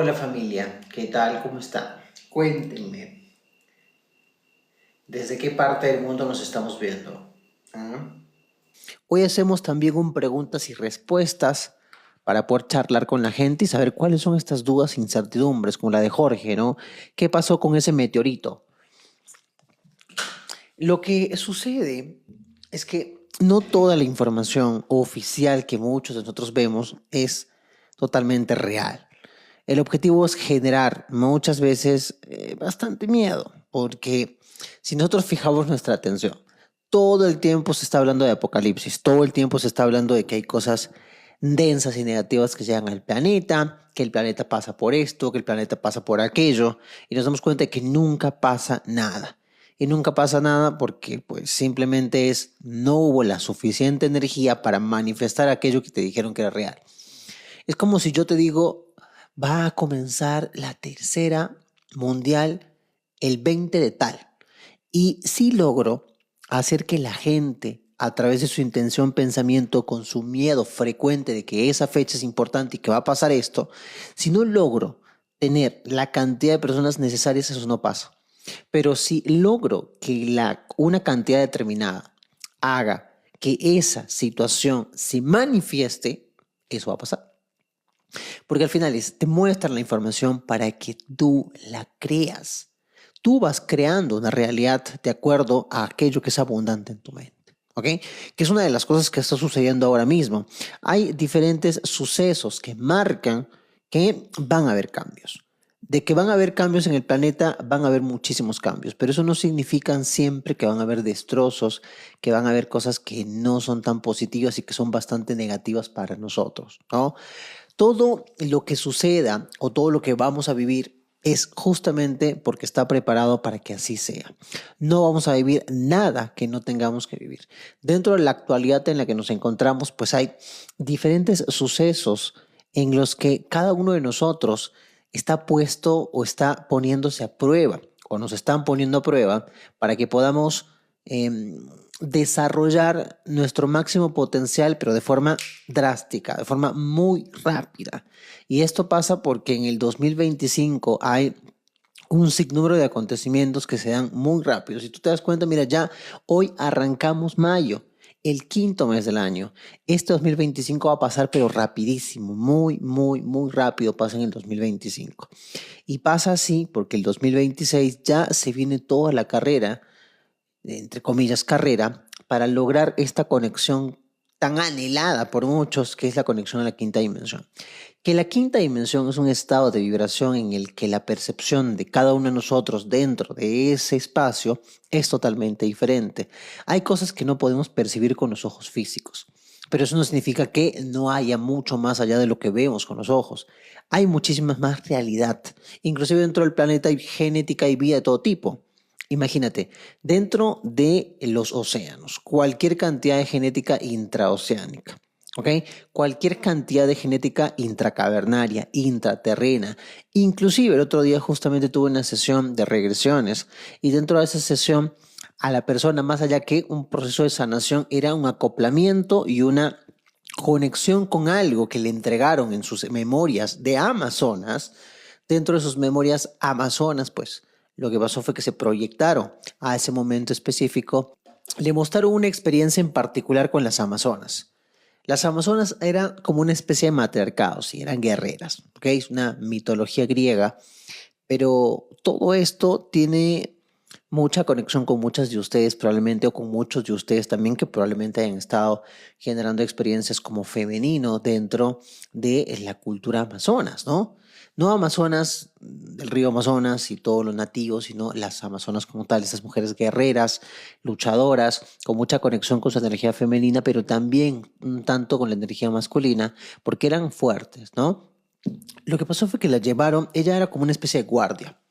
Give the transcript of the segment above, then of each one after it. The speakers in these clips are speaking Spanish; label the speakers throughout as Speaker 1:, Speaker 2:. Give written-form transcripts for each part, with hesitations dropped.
Speaker 1: Hola familia, ¿qué tal? ¿Cómo están? Cuéntenme, ¿desde qué parte del mundo nos estamos viendo? ¿Ah? Hoy hacemos también un preguntas y respuestas para poder charlar con la gente y saber cuáles son estas dudas e incertidumbres, como la de Jorge, ¿no? ¿Qué pasó con ese meteorito? Lo que sucede es que no toda la información oficial que muchos de nosotros vemos es totalmente real. El objetivo es generar muchas veces bastante miedo, porque si nosotros fijamos nuestra atención, todo el tiempo se está hablando de apocalipsis, todo el tiempo se está hablando de que hay cosas densas y negativas que llegan al planeta, que el planeta pasa por esto, que el planeta pasa por aquello, y nos damos cuenta de que nunca pasa nada. Y nunca pasa nada porque pues simplemente no hubo la suficiente energía para manifestar aquello que te dijeron que era real. Es como si yo te digo, va a comenzar la tercera mundial el 20 de tal. Y si logro hacer que la gente, a través de su intención, pensamiento, con su miedo frecuente de que esa fecha es importante y que va a pasar esto, si no logro tener la cantidad de personas necesarias, eso no pasa. Pero si logro que una cantidad determinada haga que esa situación se manifieste, eso va a pasar. Porque al final te muestran la información para que tú la creas. Tú vas creando una realidad de acuerdo a aquello que es abundante en tu mente. ¿Ok? Que es una de las cosas que está sucediendo ahora mismo. Hay diferentes sucesos que marcan que van a haber cambios. De que van a haber cambios en el planeta, van a haber muchísimos cambios, pero eso no significa siempre que van a haber destrozos, que van a haber cosas que no son tan positivas y que son bastante negativas para nosotros, ¿no? Todo lo que suceda o todo lo que vamos a vivir es justamente porque está preparado para que así sea. No vamos a vivir nada que no tengamos que vivir. Dentro de la actualidad en la que nos encontramos, pues hay diferentes sucesos en los que cada uno de nosotros está puesto o está poniéndose a prueba o nos están poniendo a prueba para que podamos desarrollar nuestro máximo potencial, pero de forma drástica, de forma muy rápida. Y esto pasa porque en el 2025 hay un sinnúmero de acontecimientos que se dan muy rápido. Si tú te das cuenta, mira, ya hoy arrancamos mayo, el quinto mes del año. Este 2025 va a pasar, pero rapidísimo, muy rápido pasa en el 2025. Y pasa así porque el 2026 ya se viene toda la carrera, entre comillas, carrera, para lograr esta conexión tan anhelada por muchos, que es la conexión a la quinta dimensión. Que la quinta dimensión es un estado de vibración en el que la percepción de cada uno de nosotros dentro de ese espacio es totalmente diferente. Hay cosas que no podemos percibir con los ojos físicos, pero eso no significa que no haya mucho más allá de lo que vemos con los ojos. Hay muchísima más realidad. Inclusive dentro del planeta hay genética y vida de todo tipo. Imagínate, dentro de los océanos, cualquier cantidad de genética intraoceánica, ¿ok? Cualquier cantidad de genética intracavernaria, intraterrena. Inclusive el otro día justamente tuve una sesión de regresiones y dentro de esa sesión a la persona, más allá que un proceso de sanación, era un acoplamiento y una conexión con algo que le entregaron en sus memorias de Amazonas. Dentro de sus memorias Amazonas, pues lo que pasó fue que se proyectaron a ese momento específico, le mostraron una experiencia en particular con las Amazonas. Las Amazonas eran como una especie de matriarcado, sí, eran guerreras, ¿ok? Es una mitología griega, pero todo esto tiene mucha conexión con muchas de ustedes probablemente o con muchos de ustedes también que probablemente hayan estado generando experiencias como femenino dentro de la cultura amazonas, ¿no? No Amazonas del río Amazonas y todos los nativos, sino las Amazonas como tal, esas mujeres guerreras, luchadoras, con mucha conexión con su energía femenina, pero también un tanto con la energía masculina, porque eran fuertes, ¿no? Lo que pasó fue que la llevaron, ella era como una especie de guardia.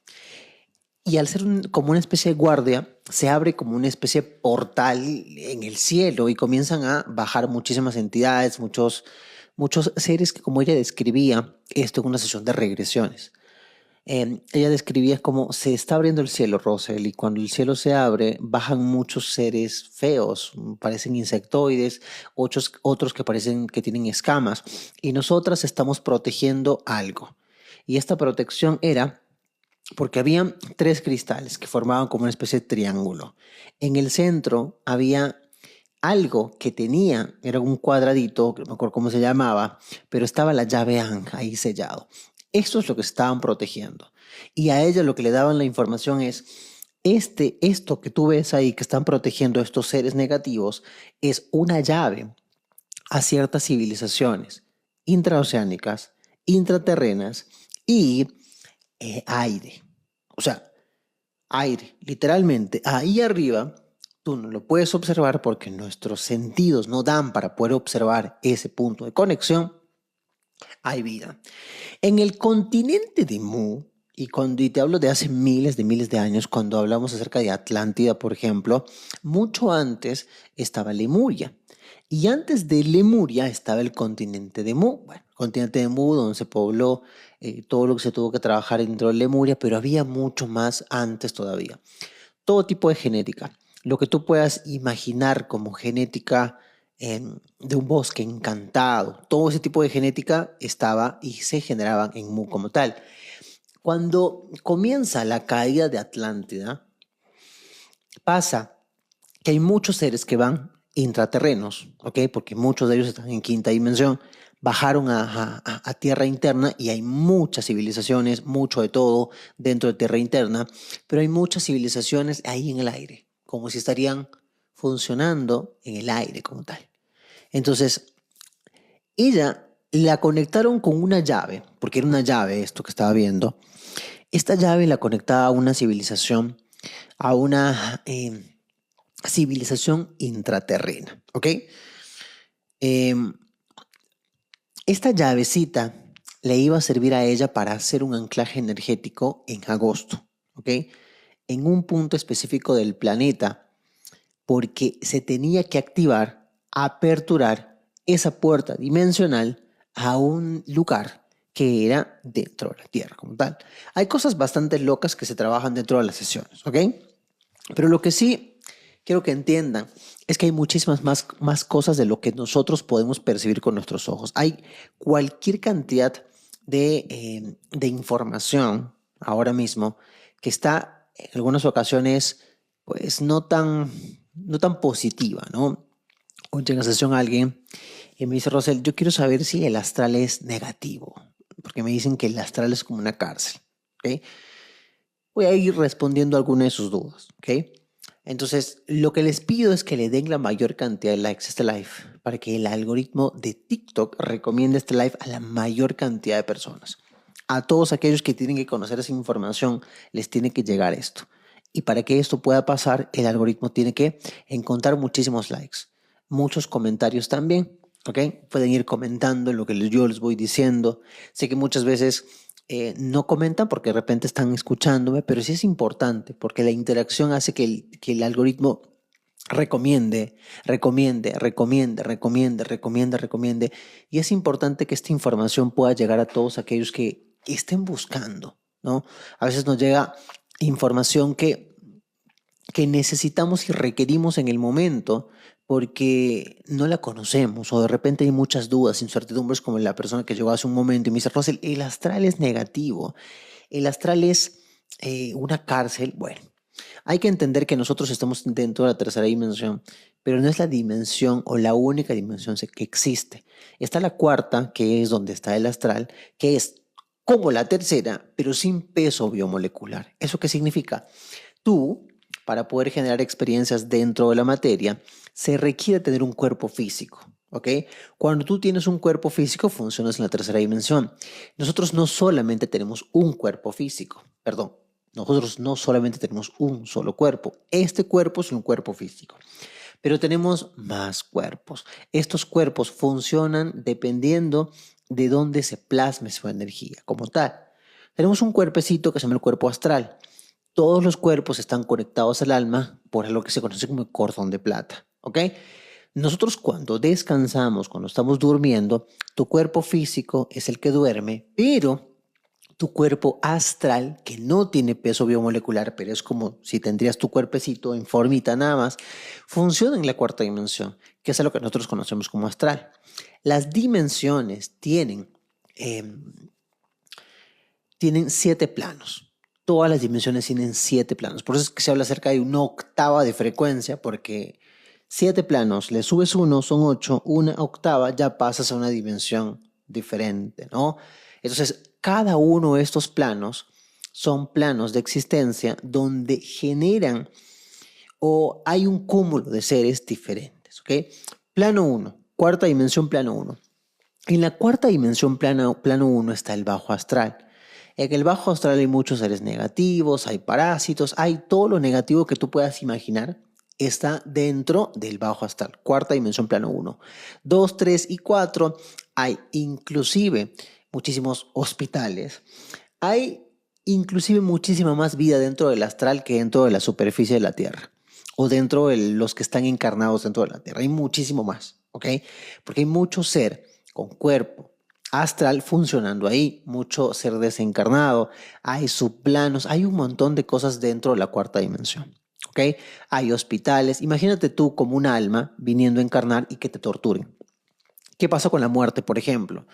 Speaker 1: Y al ser como una especie de guardia, se abre como una especie de portal en el cielo y comienzan a bajar muchísimas entidades, muchos seres que, como ella describía, esto en una sesión de regresiones. Ella describía como se está abriendo el cielo, Rosel, y cuando el cielo se abre, bajan muchos seres feos, parecen insectoides, otros que parecen que tienen escamas, y nosotras estamos protegiendo algo. Y esta protección era porque había tres cristales que formaban como una especie de triángulo. En el centro había algo que tenía, era un cuadradito, que no me acuerdo cómo se llamaba, pero estaba la llave Ankh ahí sellado. Esto es lo que estaban protegiendo. Y a ella lo que le daban la información es, esto que tú ves ahí, que están protegiendo estos seres negativos, es una llave a ciertas civilizaciones intraoceánicas, intraterrenas y aire. O sea, aire, literalmente, ahí arriba tú no lo puedes observar porque nuestros sentidos no dan para poder observar ese punto de conexión, hay vida. En el continente de Mu, y te hablo de hace miles de años, cuando hablamos acerca de Atlántida, por ejemplo, mucho antes estaba Lemuria. Y antes de Lemuria estaba el continente de Mu. Bueno, el continente de Mu, donde se pobló todo lo que se tuvo que trabajar dentro de Lemuria, pero había mucho más antes todavía. Todo tipo de genética. Lo que tú puedas imaginar como genética de un bosque encantado, todo ese tipo de genética estaba y se generaban en Mu como tal. Cuando comienza la caída de Atlántida, pasa que hay muchos seres que van intraterrenos, ¿ok? Porque muchos de ellos están en quinta dimensión, bajaron a tierra interna y hay muchas civilizaciones, mucho de todo dentro de tierra interna, pero hay muchas civilizaciones ahí en el aire, como si estarían funcionando en el aire como tal. Entonces, ella la conectaron con una llave, porque era una llave esto que estaba viendo. Esta llave la conectaba a una civilización, a una civilización intraterrena, ¿ok? Em, Esta llavecita le iba a servir a ella para hacer un anclaje energético en agosto, ¿ok? En un punto específico del planeta, porque se tenía que activar, aperturar esa puerta dimensional a un lugar que era dentro de la Tierra como tal. Hay cosas bastante locas que se trabajan dentro de las sesiones, ¿ok? Pero lo que sí quiero que entiendan es que hay muchísimas más cosas de lo que nosotros podemos percibir con nuestros ojos. Hay cualquier cantidad de información ahora mismo que está en algunas ocasiones pues no tan positiva, ¿no? Hoy en la sesión alguien y me dice, Rosel, yo quiero saber si el astral es negativo, porque me dicen que el astral es como una cárcel, ¿ok? Voy a ir respondiendo algunas de sus dudas, ¿ok? Entonces, lo que les pido es que le den la mayor cantidad de likes a este live para que el algoritmo de TikTok recomiende este live a la mayor cantidad de personas. A todos aquellos que tienen que conocer esa información, les tiene que llegar esto. Y para que esto pueda pasar, el algoritmo tiene que encontrar muchísimos likes, muchos comentarios también, ¿ok? Pueden ir comentando lo que yo les voy diciendo. Sé que muchas veces no comentan porque de repente están escuchándome, pero sí es importante porque la interacción hace que el algoritmo recomiende, recomiende, recomiende, recomiende, recomiende, recomiende. Y es importante que esta información pueda llegar a todos aquellos que estén buscando, ¿no? A veces nos llega información que necesitamos y requerimos en el momento porque no la conocemos o de repente hay muchas dudas, incertidumbres como la persona que llegó hace un momento y me dice, Russell, el astral es negativo, el astral es una cárcel. Bueno, hay que entender que nosotros estamos dentro de la tercera dimensión, pero no es la dimensión o la única dimensión que existe. Está la cuarta, que es donde está el astral, que es como la tercera, pero sin peso biomolecular. ¿Eso qué significa? Tú, para poder generar experiencias dentro de la materia, se requiere tener un cuerpo físico, ¿ok? Cuando tú tienes un cuerpo físico, funcionas en la tercera dimensión. Nosotros no solamente tenemos un cuerpo físico, perdón, nosotros no solamente tenemos un solo cuerpo. Este cuerpo es un cuerpo físico, pero tenemos más cuerpos. Estos cuerpos funcionan dependiendo de dónde se plasme su energía como tal. Tenemos un cuerpecito que se llama el cuerpo astral. Todos los cuerpos están conectados al alma por lo que se conoce como el cordón de plata, ¿ok? Nosotros cuando descansamos, cuando estamos durmiendo, tu cuerpo físico es el que duerme, pero tu cuerpo astral, que no tiene peso biomolecular, pero es como si tendrías tu cuerpecito en formita nada más, funciona en la cuarta dimensión, que es lo que nosotros conocemos como astral. Las dimensiones tienen eh, tienen 7 planos. Todas las dimensiones tienen 7 planos. Por eso es que se habla acerca de una octava de frecuencia, porque 7 planos, le subes uno, son 8, una octava, ya pasas a una dimensión diferente, ¿no? Entonces, cada uno de estos planos son planos de existencia donde generan o hay un cúmulo de seres diferentes, ¿ok? Plano uno, cuarta dimensión, plano uno. En la cuarta dimensión, plano 1, está el bajo astral. En el bajo astral hay muchos seres negativos, hay parásitos, hay todo lo negativo que tú puedas imaginar está dentro del bajo astral. Cuarta dimensión, plano 1. 2, 3 y 4 hay inclusive muchísimos hospitales. Hay inclusive muchísima más vida dentro del astral que dentro de la superficie de la Tierra o dentro de los que están encarnados dentro de la Tierra. Hay muchísimo más, ¿ok? Porque hay mucho ser con cuerpo astral funcionando ahí, mucho ser desencarnado, hay subplanos, hay un montón de cosas dentro de la cuarta dimensión, ¿ok? Hay hospitales, imagínate tú como un alma viniendo a encarnar y que te torturen. ¿Qué pasa con la muerte, por ejemplo?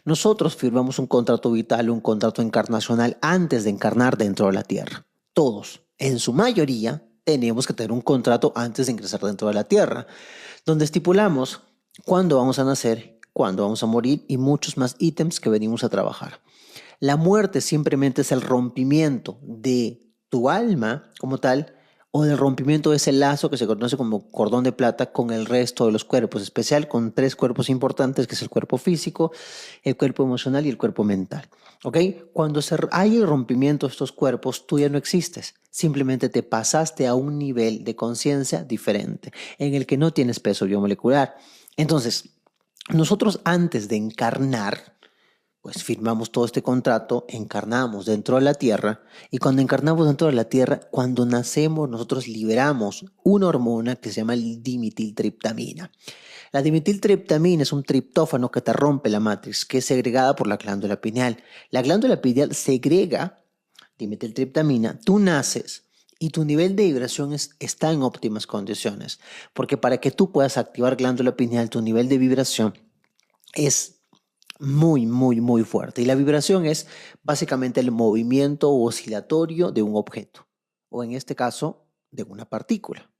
Speaker 1: Nosotros firmamos un contrato vital, un contrato encarnacional antes de encarnar dentro de la Tierra. Todos, en su mayoría, tenemos que tener un contrato antes de ingresar dentro de la Tierra, donde estipulamos cuándo vamos a nacer, cuándo vamos a morir y muchos más ítems que venimos a trabajar. La muerte simplemente es el rompimiento de tu alma como tal o del rompimiento de ese lazo que se conoce como cordón de plata con el resto de los cuerpos, especial con 3 cuerpos importantes, que es el cuerpo físico, el cuerpo emocional y el cuerpo mental. ¿Ok? Cuando hay el rompimiento de estos cuerpos, tú ya no existes. Simplemente te pasaste a un nivel de conciencia diferente, en el que no tienes peso biomolecular. Entonces, nosotros antes de encarnar, pues firmamos todo este contrato, encarnamos dentro de la Tierra y cuando encarnamos dentro de la Tierra, cuando nacemos nosotros liberamos una hormona que se llama dimetiltriptamina. La dimetiltriptamina es un triptófano que te rompe la matriz, que es segregada por la glándula pineal. La glándula pineal segrega dimetiltriptamina, tú naces y tu nivel de vibración está en óptimas condiciones, porque para que tú puedas activar glándula pineal, tu nivel de vibración es muy, muy, muy fuerte. Y la vibración es básicamente el movimiento oscilatorio de un objeto, o en este caso, de una partícula.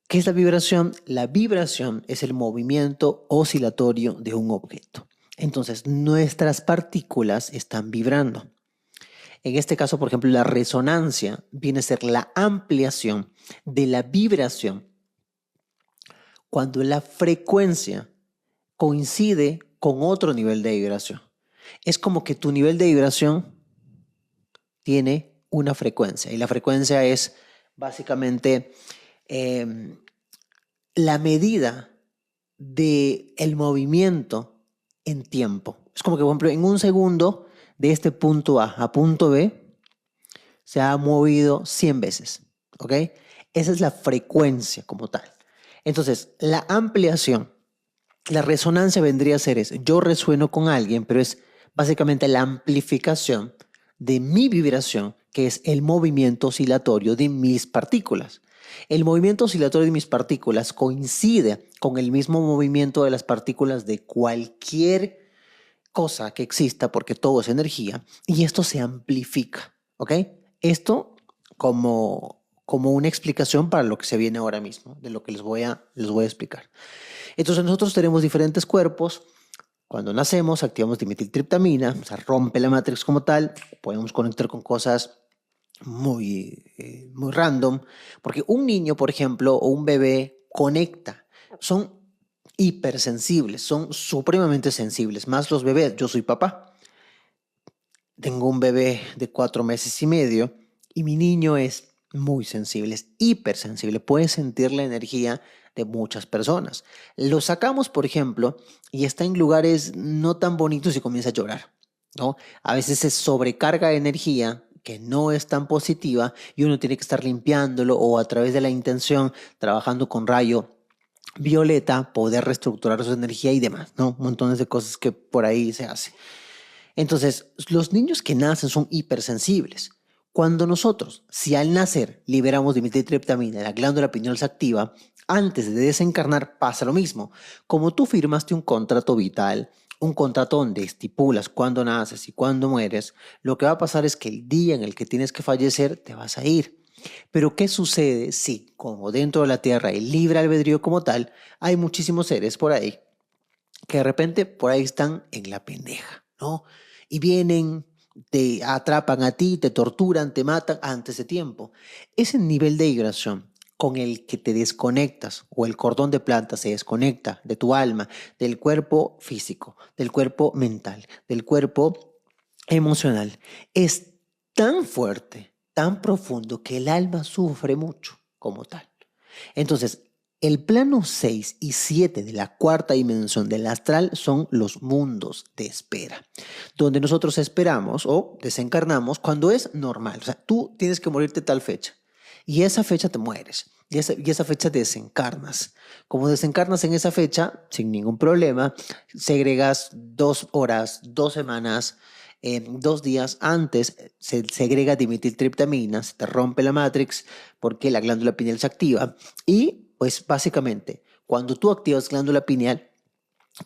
Speaker 1: ¿Qué es la vibración? La vibración es el movimiento oscilatorio de un objeto. Entonces, nuestras partículas están vibrando. En este caso, por ejemplo, la resonancia viene a ser la ampliación de la vibración cuando la frecuencia coincide con otro nivel de vibración. Es como que tu nivel de vibración tiene una frecuencia y la frecuencia es básicamente la medida del movimiento en tiempo. Es como que, por ejemplo, en un segundo de este punto A a punto B se ha movido 100 veces, ¿ok? Esa es la frecuencia como tal. Entonces, la ampliación, la resonancia vendría a ser eso. Yo resueno con alguien, pero es básicamente la amplificación de mi vibración, que es el movimiento oscilatorio de mis partículas. El movimiento oscilatorio de mis partículas coincide con el mismo movimiento de las partículas de cualquier cosa que exista, porque todo es energía, y esto se amplifica, ¿ok? Esto como una explicación para lo que se viene ahora mismo, de lo que les voy a explicar. Entonces nosotros tenemos diferentes cuerpos. Cuando nacemos activamos dimetiltriptamina, o sea, rompe la matriz como tal, podemos conectar con cosas muy random, porque un niño, por ejemplo, o un bebé conecta, son hipersensibles, son supremamente sensibles, más los bebés. Yo soy papá, tengo un bebé de 4 meses y medio y mi niño es muy sensible, es hipersensible, puede sentir la energía de muchas personas. Lo sacamos, por ejemplo, y está en lugares no tan bonitos y comienza a llorar, ¿no? A veces se sobrecarga de energía que no es tan positiva y uno tiene que estar limpiándolo o a través de la intención, trabajando con rayo violeta, poder reestructurar su energía y demás, ¿no? Montones de cosas que por ahí se hace. Entonces, los niños que nacen son hipersensibles. Cuando nosotros, si al nacer liberamos dimetiltriptamina, la glándula pineal se activa, antes de desencarnar pasa lo mismo. Como tú firmaste un contrato vital un contrato donde estipulas cuándo naces y cuándo mueres, lo que va a pasar es que el día en el que tienes que fallecer te vas a ir. Pero ¿qué sucede si, como dentro de la Tierra hay libre albedrío como tal, hay muchísimos seres por ahí que de repente por ahí están en la pendeja, ¿no? Y vienen, te atrapan a ti, te torturan, te matan antes de tiempo. Ese nivel de vibración con el que te desconectas o el cordón de planta se desconecta de tu alma, del cuerpo físico, del cuerpo mental, del cuerpo emocional, es tan fuerte, tan profundo que el alma sufre mucho como tal. Entonces, el plano 6 y 7 de la cuarta dimensión del astral son los mundos de espera, donde nosotros esperamos o desencarnamos cuando es normal. O sea, tú tienes que morirte tal fecha y esa fecha te mueres y esa fecha desencarnas. Como desencarnas en esa fecha, sin ningún problema, segregas 2 horas, 2 semanas, 2 días antes se segrega dimetiltriptamina, se te rompe la matrix porque la glándula pineal se activa y pues básicamente cuando tú activas glándula pineal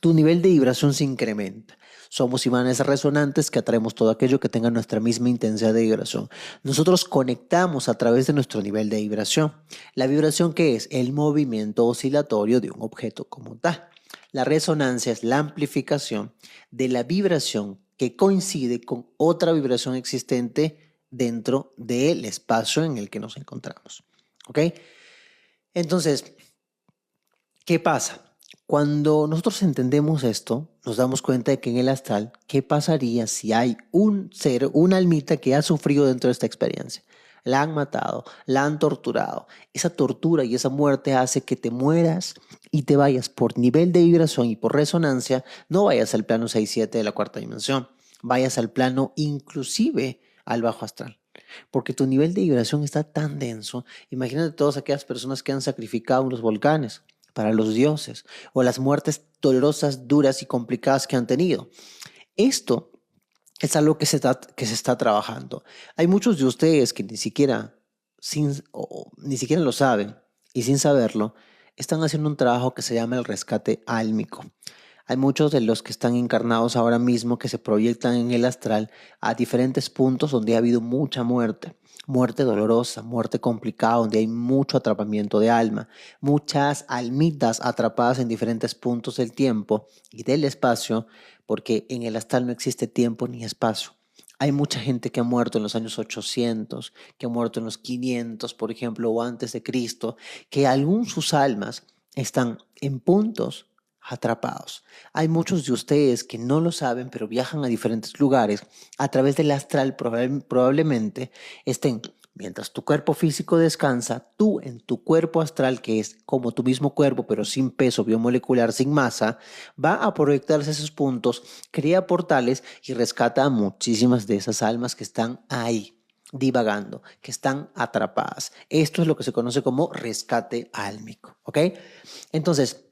Speaker 1: tu nivel de vibración se incrementa. Somos imanes resonantes que atraemos todo aquello que tenga nuestra misma intensidad de vibración. Nosotros conectamos a través de nuestro nivel de vibración. La vibración que es el movimiento oscilatorio de un objeto como tal. La resonancia es la amplificación de la vibración que coincide con otra vibración existente dentro del espacio en el que nos encontramos. ¿Ok? Entonces, ¿qué pasa? Cuando nosotros entendemos esto, nos damos cuenta de que en el astral, ¿qué pasaría si hay un ser, una almita que ha sufrido dentro de esta experiencia? La han matado, la han torturado. Esa tortura y esa muerte hace que te mueras y te vayas por nivel de vibración y por resonancia, no vayas al plano 6-7 de la cuarta dimensión, vayas al plano inclusive al bajo astral. Porque tu nivel de vibración está tan denso. Imagínate todas aquellas personas que han sacrificado en los volcanes para los dioses o las muertes dolorosas, duras y complicadas que han tenido. Esto es algo que se está trabajando. Hay muchos de ustedes que ni siquiera lo saben y sin saberlo, están haciendo un trabajo que se llama el rescate álmico. Hay muchos de los que están encarnados ahora mismo que se proyectan en el astral a diferentes puntos donde ha habido mucha muerte, muerte dolorosa, muerte complicada, donde hay mucho atrapamiento de alma, muchas almitas atrapadas en diferentes puntos del tiempo y del espacio, porque en el astral no existe tiempo ni espacio. Hay mucha gente que ha muerto en los años 800, que ha muerto en los 500, por ejemplo, o antes de Cristo, que aún sus almas están en puntos atrapados. Hay muchos de ustedes que no lo saben, pero viajan a diferentes lugares a través del astral. Probablemente estén, mientras tu cuerpo físico descansa, tú en tu cuerpo astral, que es como tu mismo cuerpo, pero sin peso biomolecular, sin masa, va a proyectarse esos puntos, crea portales y rescata a muchísimas de esas almas que están ahí divagando, que están atrapadas. Esto es lo que se conoce como rescate álmico, ¿ok? Entonces,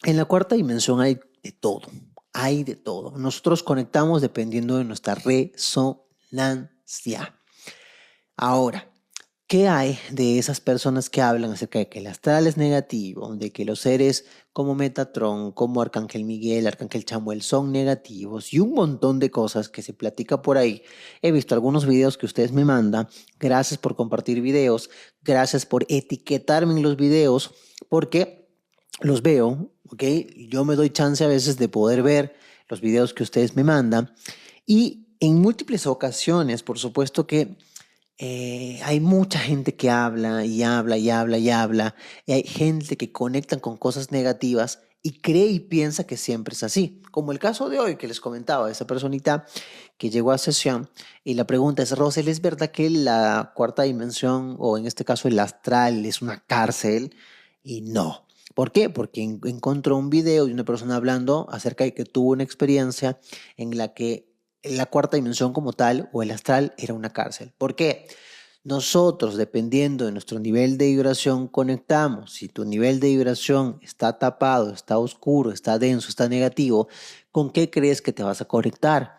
Speaker 1: en la cuarta dimensión hay de todo, hay de todo. Nosotros conectamos dependiendo de nuestra resonancia. Ahora, ¿qué hay de esas personas que hablan acerca de que el astral es negativo, de que los seres como Metatron, como Arcángel Miguel, Arcángel Chamuel son negativos y un montón de cosas que se platica por ahí? He visto algunos videos que ustedes me mandan. Gracias por compartir videos, gracias por etiquetarme en los videos, porque los veo, ¿ok? Yo me doy chance a veces de poder ver los videos que ustedes me mandan y en múltiples ocasiones, por supuesto que hay mucha gente que habla y habla y habla y habla y hay gente que conectan con cosas negativas y cree y piensa que siempre es así, como el caso de hoy que les comentaba, esa personita que llegó a sesión y la pregunta es, Rosel, ¿es verdad que la cuarta dimensión o en este caso el astral es una cárcel? Y no. ¿Por qué? Porque encontró un video de una persona hablando acerca de que tuvo una experiencia en la que la cuarta dimensión como tal o el astral era una cárcel. ¿Por qué? Nosotros, dependiendo de nuestro nivel de vibración, conectamos. Si tu nivel de vibración está tapado, está oscuro, está denso, está negativo, ¿con qué crees que te vas a conectar?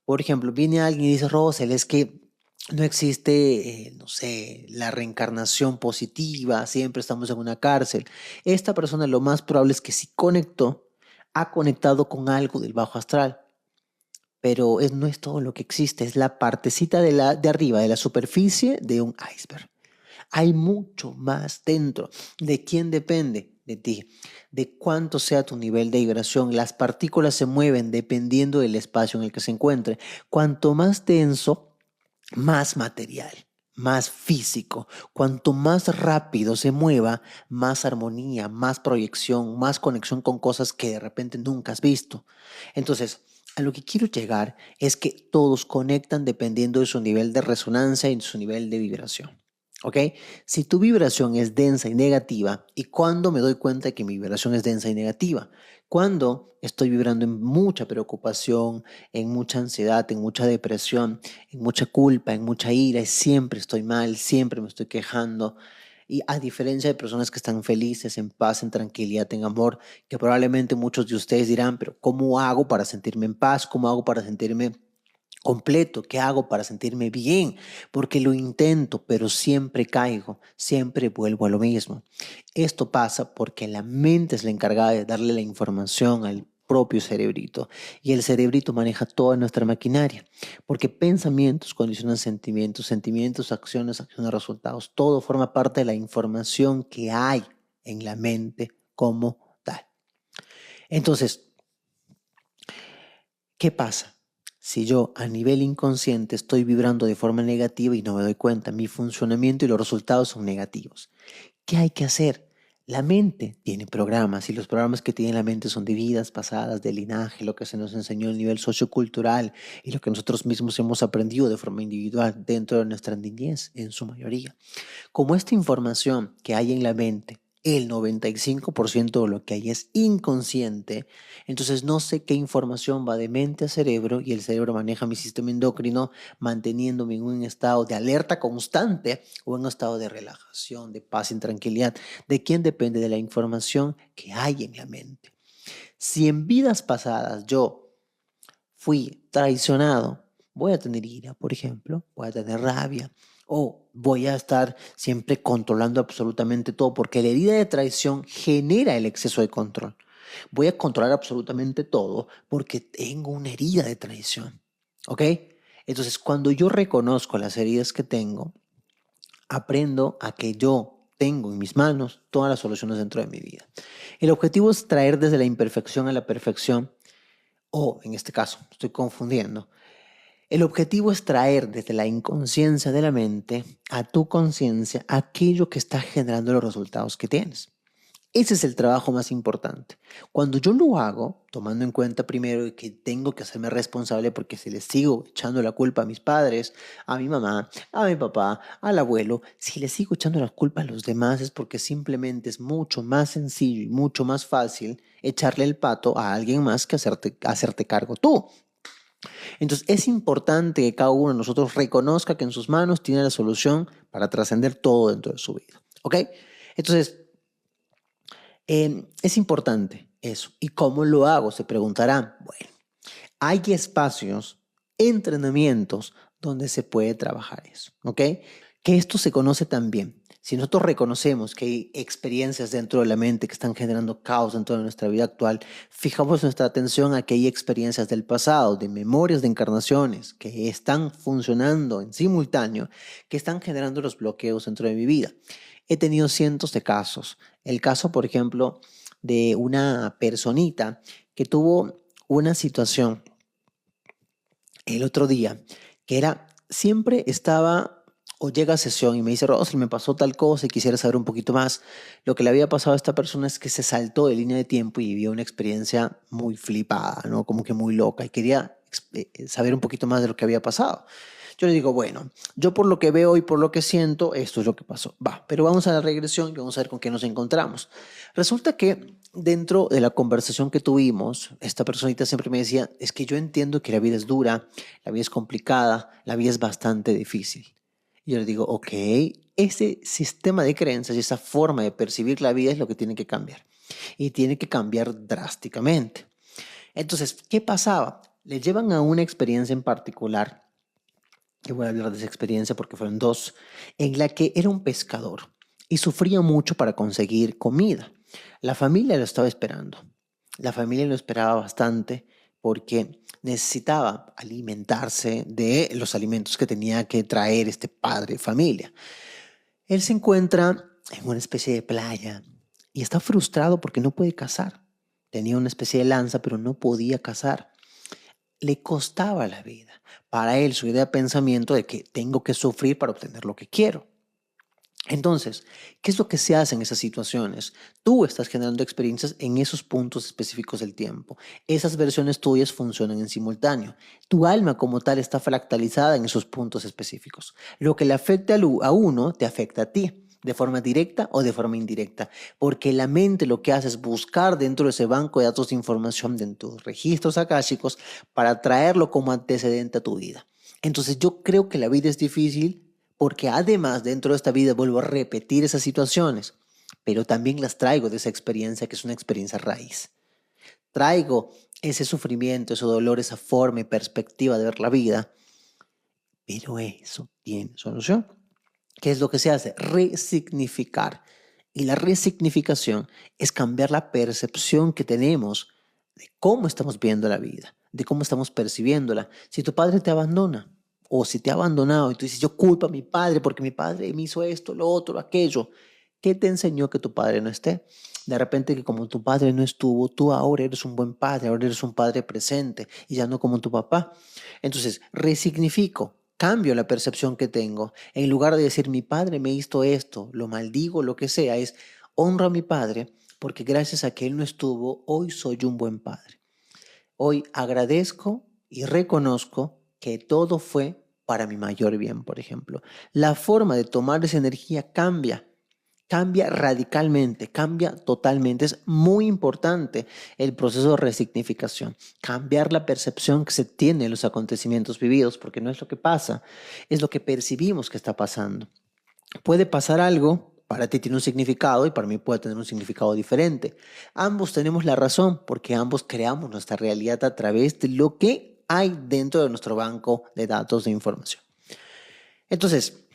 Speaker 1: Por ejemplo, viene alguien y dice, Rosel, es que no existe, no sé, la reencarnación positiva, siempre estamos en una cárcel. Esta persona lo más probable es que sí conectó ha conectado con algo del bajo astral. Pero no es todo lo que existe, es la partecita de arriba, de la superficie de un iceberg. Hay mucho más dentro. ¿De quién depende? De ti. De cuánto sea tu nivel de vibración. Las partículas se mueven dependiendo del espacio en el que se encuentre. Cuanto más denso, más material, más físico. Cuanto más rápido se mueva, más armonía, más proyección, más conexión con cosas que de repente nunca has visto. Entonces, a lo que quiero llegar es que todos conectan dependiendo de su nivel de resonancia y su nivel de vibración. ¿Ok? Si tu vibración es densa y negativa, ¿y cuándo me doy cuenta de que mi vibración es densa y negativa? Cuando estoy vibrando en mucha preocupación, en mucha ansiedad, en mucha depresión, en mucha culpa, en mucha ira, y siempre estoy mal, siempre me estoy quejando. Y a diferencia de personas que están felices, en paz, en tranquilidad, en amor, que probablemente muchos de ustedes dirán, pero ¿cómo hago para sentirme en paz? ¿Cómo hago para sentirme completo? ¿Qué hago para sentirme bien? Porque lo intento, pero siempre caigo, siempre vuelvo a lo mismo. Esto pasa porque la mente es la encargada de darle la información al propio cerebrito y el cerebrito maneja toda nuestra maquinaria, porque pensamientos condicionan sentimientos, sentimientos, acciones, acciones, resultados, todo forma parte de la información que hay en la mente como tal. Entonces, ¿qué pasa? Si yo a nivel inconsciente estoy vibrando de forma negativa y no me doy cuenta, mi funcionamiento y los resultados son negativos. ¿Qué hay que hacer? La mente tiene programas y los programas que tiene la mente son de vidas pasadas, de linaje, lo que se nos enseñó a nivel sociocultural y lo que nosotros mismos hemos aprendido de forma individual dentro de nuestra niñez en su mayoría. Como esta información que hay en la mente, el 95% de lo que hay es inconsciente, entonces no sé qué información va de mente a cerebro y el cerebro maneja mi sistema endocrino manteniéndome en un estado de alerta constante o en un estado de relajación, de paz y tranquilidad. ¿De quién depende? De la información que hay en la mente. Si en vidas pasadas yo fui traicionado, voy a tener ira, por ejemplo, voy a tener rabia o voy a estar siempre controlando absolutamente todo porque la herida de traición genera el exceso de control. Voy a controlar absolutamente todo porque tengo una herida de traición. ¿Ok? Entonces, cuando yo reconozco las heridas que tengo, aprendo a que yo tengo en mis manos todas las soluciones dentro de mi vida. El objetivo es traer desde la imperfección a la perfección o, en este caso, estoy confundiendo. El objetivo es traer desde la inconsciencia de la mente a tu conciencia aquello que está generando los resultados que tienes. Ese es el trabajo más importante. Cuando yo lo hago, tomando en cuenta primero que tengo que hacerme responsable porque si les sigo echando la culpa a mis padres, a mi mamá, a mi papá, al abuelo, si les sigo echando la culpa a los demás es porque simplemente es mucho más sencillo y mucho más fácil echarle el pato a alguien más que hacerte cargo tú. Entonces es importante que cada uno de nosotros reconozca que en sus manos tiene la solución para trascender todo dentro de su vida. ¿Ok? Entonces, es importante eso. ¿Y cómo lo hago? Se preguntarán. Bueno, hay espacios, entrenamientos donde se puede trabajar eso. ¿Ok? Que esto se conoce también. Si nosotros reconocemos que hay experiencias dentro de la mente que están generando caos dentro de nuestra vida actual, fijamos nuestra atención a que hay experiencias del pasado, de memorias de encarnaciones que están funcionando en simultáneo, que están generando los bloqueos dentro de mi vida. He tenido cientos de casos. El caso, por ejemplo, de una personita que tuvo una situación el otro día que era, siempre estaba o llega a sesión y me dice, Rosel, me pasó tal cosa y quisiera saber un poquito más. Lo que le había pasado a esta persona es que se saltó de línea de tiempo y vivió una experiencia muy flipada, ¿no? Como que muy loca y quería saber un poquito más de lo que había pasado. Yo le digo, bueno, yo por lo que veo y por lo que siento, esto es lo que pasó. Va, pero vamos a la regresión y vamos a ver con qué nos encontramos. Resulta que dentro de la conversación que tuvimos, esta personita siempre me decía, es que yo entiendo que la vida es dura, la vida es complicada, la vida es bastante difícil. Y yo le digo, ok, ese sistema de creencias y esa forma de percibir la vida es lo que tiene que cambiar. Y tiene que cambiar drásticamente. Entonces, ¿qué pasaba? Le llevan a una experiencia en particular, que voy a hablar de esa experiencia porque fueron dos, en la que era un pescador y sufría mucho para conseguir comida. La familia lo estaba esperando. La familia lo esperaba bastante porque necesitaba alimentarse de los alimentos que tenía que traer este padre de familia. Él se encuentra en una especie de playa y está frustrado porque no puede cazar. Tenía una especie de lanza, pero no podía cazar. Le costaba la vida. Para él, su idea de pensamiento de que tengo que sufrir para obtener lo que quiero. Entonces, ¿qué es lo que se hace en esas situaciones? Tú estás generando experiencias en esos puntos específicos del tiempo. Esas versiones tuyas funcionan en simultáneo. Tu alma como tal está fractalizada en esos puntos específicos. Lo que le afecta a uno, te afecta a ti, de forma directa o de forma indirecta, porque la mente lo que hace es buscar dentro de ese banco de datos de información, de tus registros akáshicos, para traerlo como antecedente a tu vida. Entonces yo creo que la vida es difícil porque además dentro de esta vida vuelvo a repetir esas situaciones, pero también las traigo de esa experiencia que es una experiencia raíz. Traigo ese sufrimiento, ese dolor, esa forma y perspectiva de ver la vida, pero eso tiene solución. ¿Qué es lo que se hace? Resignificar. Y la resignificación es cambiar la percepción que tenemos de cómo estamos viendo la vida, de cómo estamos percibiéndola. Si tu padre te abandona o si te ha abandonado y tú dices, yo culpo a mi padre porque mi padre me hizo esto, lo otro, aquello, ¿qué te enseñó que tu padre no esté? De repente que como tu padre no estuvo, tú ahora eres un buen padre, ahora eres un padre presente y ya no como tu papá. Entonces, resignifico, cambio la percepción que tengo. En lugar de decir mi padre me hizo esto, lo maldigo, lo que sea, es honro a mi padre porque gracias a que él no estuvo, hoy soy un buen padre. Hoy agradezco y reconozco que todo fue para mi mayor bien, por ejemplo. La forma de tomar esa energía cambia radicalmente, cambia totalmente. Es muy importante el proceso de resignificación, cambiar la percepción que se tiene de los acontecimientos vividos, porque no es lo que pasa, es lo que percibimos que está pasando. Puede pasar algo, para ti tiene un significado y para mí puede tener un significado diferente. Ambos tenemos la razón porque ambos creamos nuestra realidad a través de lo que hay dentro de nuestro banco de datos de información. Entonces,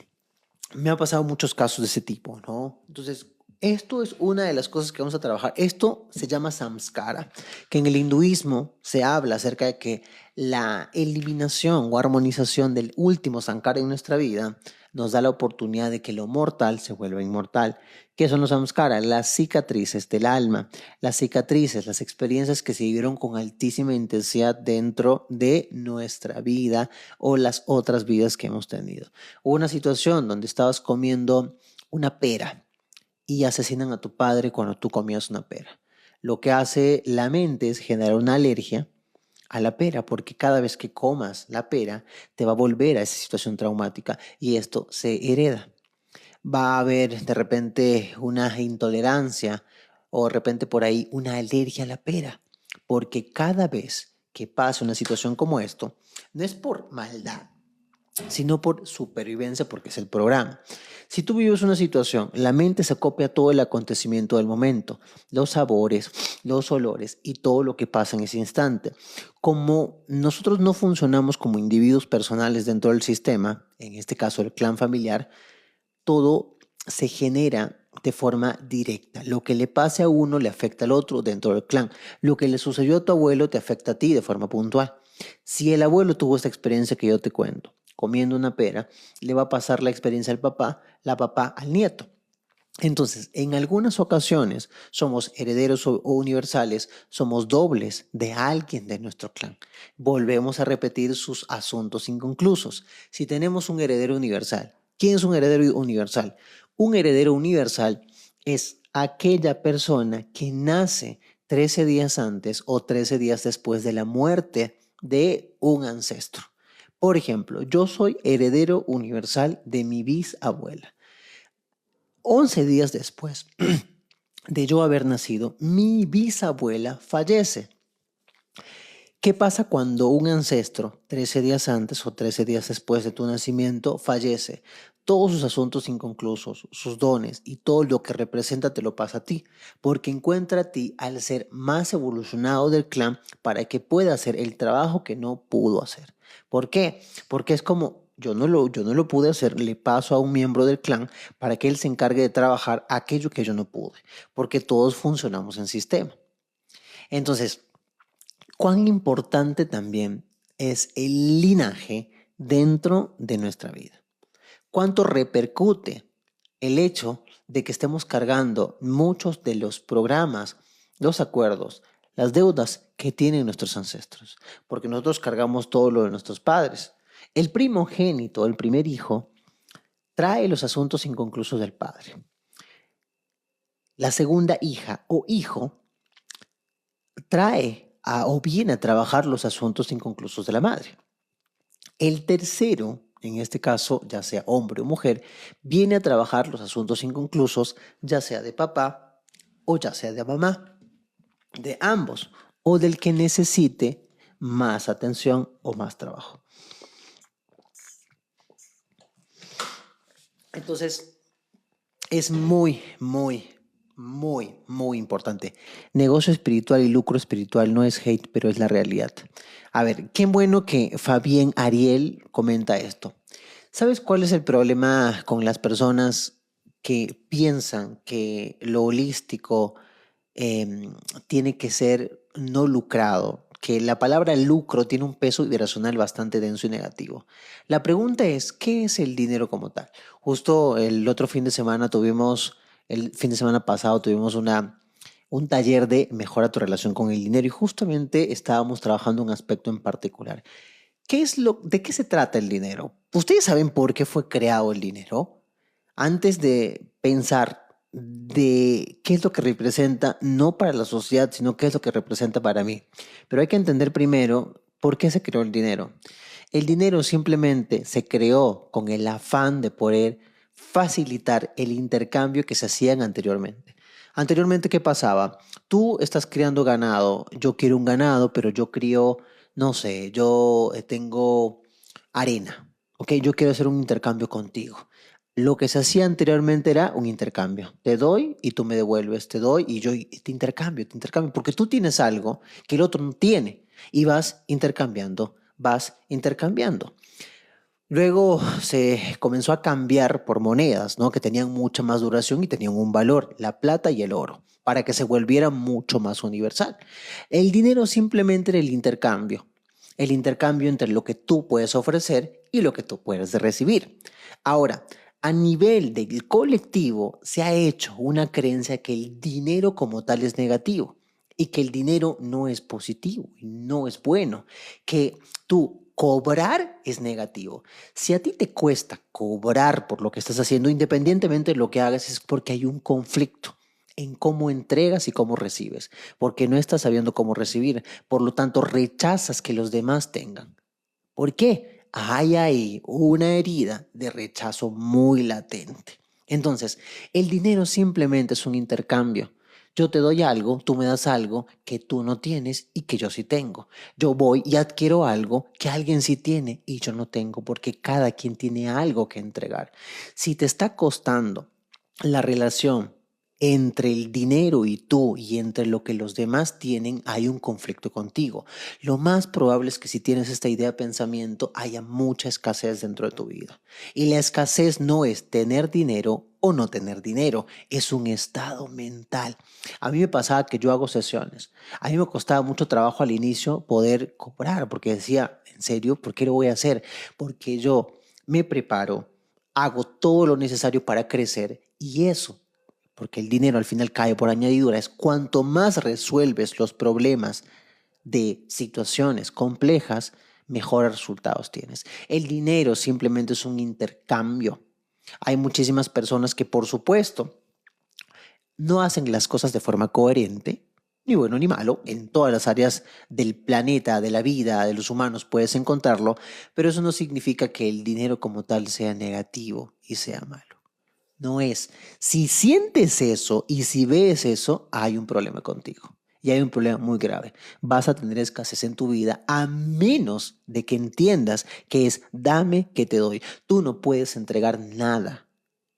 Speaker 1: me ha pasado muchos casos de ese tipo, ¿no? Entonces, esto es una de las cosas que vamos a trabajar. Esto se llama samskara, que en el hinduismo se habla acerca de que la eliminación o armonización del último samskara en nuestra vida nos da la oportunidad de que lo mortal se vuelva inmortal. ¿Qué son los samskaras? Las cicatrices del alma, las cicatrices, las experiencias que se vivieron con altísima intensidad dentro de nuestra vida o las otras vidas que hemos tenido. Hubo una situación donde estabas comiendo una pera y asesinan a tu padre cuando tú comías una pera. Lo que hace la mente es generar una alergia a la pera, porque cada vez que comas la pera te va a volver a esa situación traumática y esto se hereda. Va a haber de repente una intolerancia o de repente por ahí una alergia a la pera, porque cada vez que pasa una situación como esto, no es por maldad, sino por supervivencia, porque es el programa. Si tú vives una situación, la mente se acopia todo el acontecimiento del momento, los sabores, los olores y todo lo que pasa en ese instante. Como nosotros no funcionamos como individuos personales dentro del sistema, en este caso el clan familiar, todo se genera de forma directa. Lo que le pase a uno le afecta al otro dentro del clan. Lo que le sucedió a tu abuelo te afecta a ti de forma puntual. Si el abuelo tuvo esta experiencia que yo te cuento, comiendo una pera, le va a pasar la experiencia al papá, la papá al nieto. Entonces, en algunas ocasiones somos herederos o universales, somos dobles de alguien de nuestro clan. Volvemos a repetir sus asuntos inconclusos. Si tenemos un heredero universal, ¿quién es un heredero universal? Un heredero universal es aquella persona que nace 13 días antes o 13 días después de la muerte de un ancestro. Por ejemplo, yo soy heredero universal de mi bisabuela. 11 días después de yo haber nacido, mi bisabuela fallece. ¿Qué pasa cuando un ancestro, 13 días antes o 13 días después de tu nacimiento, fallece? Todos sus asuntos inconclusos, sus dones y todo lo que representa te lo pasa a ti, porque encuentra a ti al ser más evolucionado del clan para que pueda hacer el trabajo que no pudo hacer. ¿Por qué? Porque es como, yo no lo pude hacer, le paso a un miembro del clan para que él se encargue de trabajar aquello que yo no pude, porque todos funcionamos en sistema. Entonces, cuán importante también es el linaje dentro de nuestra vida. Cuánto repercute el hecho de que estemos cargando muchos de los programas, los acuerdos, las deudas que tienen nuestros ancestros, porque nosotros cargamos todo lo de nuestros padres. El primogénito, el primer hijo, trae los asuntos inconclusos del padre. La segunda hija o hijo o viene a trabajar los asuntos inconclusos de la madre. El tercero, en este caso, ya sea hombre o mujer, viene a trabajar los asuntos inconclusos, ya sea de papá o ya sea de mamá, de ambos, o del que necesite más atención o más trabajo. Entonces, es muy importante. Negocio espiritual y lucro espiritual no es hate, pero es la realidad. A ver, qué bueno que Fabián Ariel comenta esto. ¿Sabes cuál es el problema con las personas que piensan que lo holístico tiene que ser no lucrado? Que la palabra lucro tiene un peso irracional bastante denso y negativo. La pregunta es, ¿qué es el dinero como tal? Justo el fin de semana pasado tuvimos un taller de mejora tu relación con el dinero y justamente estábamos trabajando un aspecto en particular. ¿De qué se trata el dinero? ¿Ustedes saben por qué fue creado el dinero? Antes de pensar de qué es lo que representa, no para la sociedad, sino qué es lo que representa para mí. Pero hay que entender primero por qué se creó el dinero. El dinero simplemente se creó con el afán de poder facilitar el intercambio que se hacían anteriormente. Anteriormente, ¿qué pasaba? Tú estás criando ganado, yo quiero un ganado, pero yo crío, no sé, yo tengo arena, ¿ok? Yo quiero hacer un intercambio contigo. Lo que se hacía anteriormente era un intercambio. Te doy y tú me devuelves, te doy y yo y te intercambio, porque tú tienes algo que el otro no tiene y vas intercambiando, vas intercambiando. Luego se comenzó a cambiar por monedas, ¿no? Que tenían mucha más duración y tenían un valor, la plata y el oro, para que se volviera mucho más universal. El dinero simplemente era el intercambio entre lo que tú puedes ofrecer y lo que tú puedes recibir. Ahora, a nivel del colectivo se ha hecho una creencia que el dinero como tal es negativo y que el dinero no es positivo, no es bueno, que tú cobrar es negativo. Si a ti te cuesta cobrar por lo que estás haciendo, independientemente de lo que hagas, es porque hay un conflicto en cómo entregas y cómo recibes, porque no estás sabiendo cómo recibir, por lo tanto rechazas que los demás tengan. ¿Por qué? Hay ahí una herida de rechazo muy latente. Entonces, el dinero simplemente es un intercambio. Yo te doy algo, tú me das algo que tú no tienes y que yo sí tengo. Yo voy y adquiero algo que alguien sí tiene y yo no tengo porque cada quien tiene algo que entregar. Si te está costando la relación entre el dinero y tú y entre lo que los demás tienen, hay un conflicto contigo. Lo más probable es que si tienes esta idea de pensamiento, haya mucha escasez dentro de tu vida. Y la escasez no es tener dinero o no tener dinero, es un estado mental. A mí me pasaba que yo hago sesiones. A mí me costaba mucho trabajo al inicio poder cobrar, porque decía, ¿en serio? ¿Por qué lo voy a hacer? Porque yo me preparo, hago todo lo necesario para crecer y eso, porque el dinero al final cae por añadidura, es cuanto más resuelves los problemas de situaciones complejas, mejores resultados tienes. El dinero simplemente es un intercambio. Hay muchísimas personas que, por supuesto, no hacen las cosas de forma coherente, ni bueno ni malo. En todas las áreas del planeta, de la vida, de los humanos puedes encontrarlo, pero eso no significa que el dinero como tal sea negativo y sea malo. No es. Si sientes eso y si ves eso, hay un problema contigo. Y hay un problema muy grave. Vas a tener escasez en tu vida a menos de que entiendas que es dame que te doy. Tú no puedes entregar nada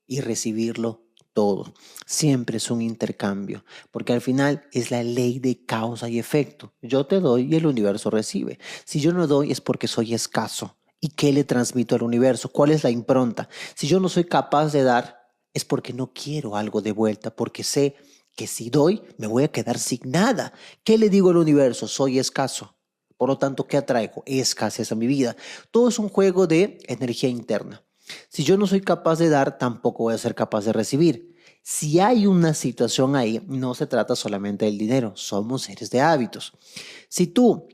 Speaker 1: y recibirlo todo. Siempre es un intercambio, porque al final es la ley de causa y efecto. Yo te doy y el universo recibe. Si yo no doy es porque soy escaso. ¿Y qué le transmito al universo? ¿Cuál es la impronta? Si yo no soy capaz de dar, es porque no quiero algo de vuelta, porque sé que si doy me voy a quedar sin nada. ¿Qué le digo al universo? Soy escaso. Por lo tanto, ¿qué atraigo? Escasez a mi vida. Todo es un juego de energía interna. Si yo no soy capaz de dar, tampoco voy a ser capaz de recibir. Si hay una situación ahí, no se trata solamente del dinero, somos seres de hábitos. Si tú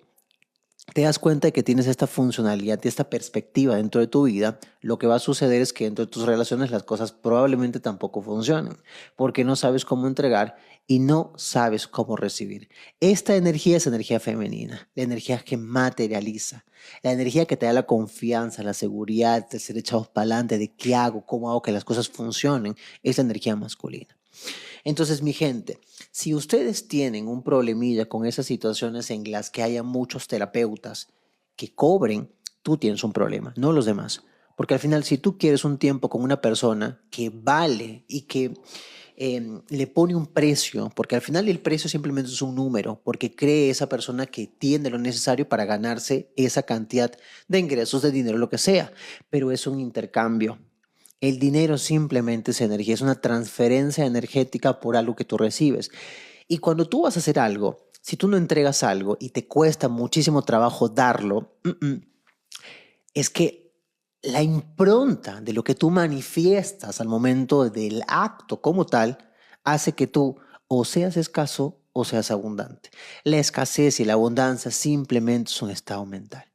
Speaker 1: te das cuenta de que tienes esta funcionalidad y esta perspectiva dentro de tu vida, lo que va a suceder es que dentro de tus relaciones las cosas probablemente tampoco funcionen, porque no sabes cómo entregar y no sabes cómo recibir. Esta energía es energía femenina, la energía que materializa, la energía que te da la confianza, la seguridad de ser echados para adelante, de qué hago, cómo hago que las cosas funcionen, es la energía masculina. Entonces, mi gente, si ustedes tienen un problemilla con esas situaciones en las que haya muchos terapeutas que cobren, tú tienes un problema, no los demás. Porque al final, si tú quieres un tiempo con una persona que vale y que le pone un precio, porque al final el precio simplemente es un número, porque cree esa persona que tiene lo necesario para ganarse esa cantidad de ingresos, de dinero, lo que sea, pero es un intercambio. El dinero simplemente es energía, es una transferencia energética por algo que tú recibes. Y cuando tú vas a hacer algo, si tú no entregas algo y te cuesta muchísimo trabajo darlo, es que la impronta de lo que tú manifiestas al momento del acto como tal hace que tú o seas escaso o seas abundante. La escasez y la abundancia simplemente es un estado mental.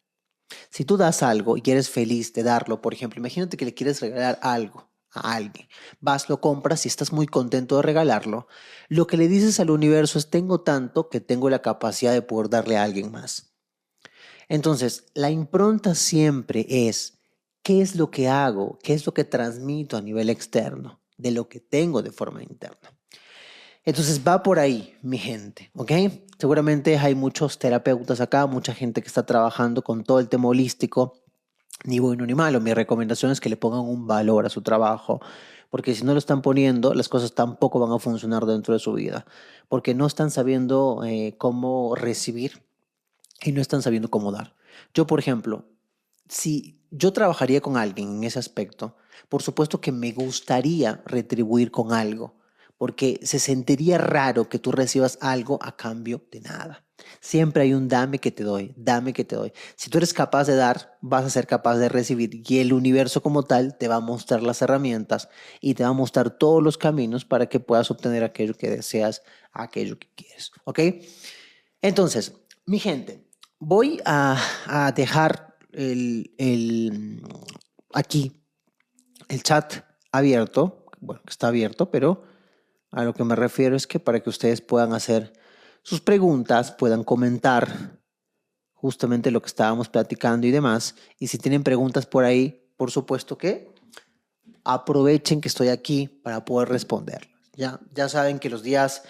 Speaker 1: Si tú das algo y eres feliz de darlo, por ejemplo, imagínate que le quieres regalar algo a alguien, vas, lo compras y estás muy contento de regalarlo, lo que le dices al universo es tengo tanto que tengo la capacidad de poder darle a alguien más. Entonces, la impronta siempre es qué es lo que hago, qué es lo que transmito a nivel externo de lo que tengo de forma interna. Entonces va por ahí, mi gente, ¿ok? Seguramente hay muchos terapeutas acá, mucha gente que está trabajando con todo el tema holístico, ni bueno ni malo. Mi recomendación es que le pongan un valor a su trabajo, porque si no lo están poniendo, las cosas tampoco van a funcionar dentro de su vida, porque no están sabiendo cómo recibir y no están sabiendo cómo dar. Yo, por ejemplo, si yo trabajaría con alguien en ese aspecto, por supuesto que me gustaría retribuir con algo, porque se sentiría raro que tú recibas algo a cambio de nada. Siempre hay un dame que te doy, dame que te doy. Si tú eres capaz de dar, vas a ser capaz de recibir y el universo como tal te va a mostrar las herramientas y te va a mostrar todos los caminos para que puedas obtener aquello que deseas, aquello que quieres. ¿Ok? Entonces, mi gente, voy a dejar aquí el chat abierto, bueno, que está abierto, pero a lo que me refiero es que para que ustedes puedan hacer sus preguntas, puedan comentar justamente lo que estábamos platicando y demás. Y si tienen preguntas por ahí, por supuesto que aprovechen que estoy aquí para poder responderlas. Ya saben que los días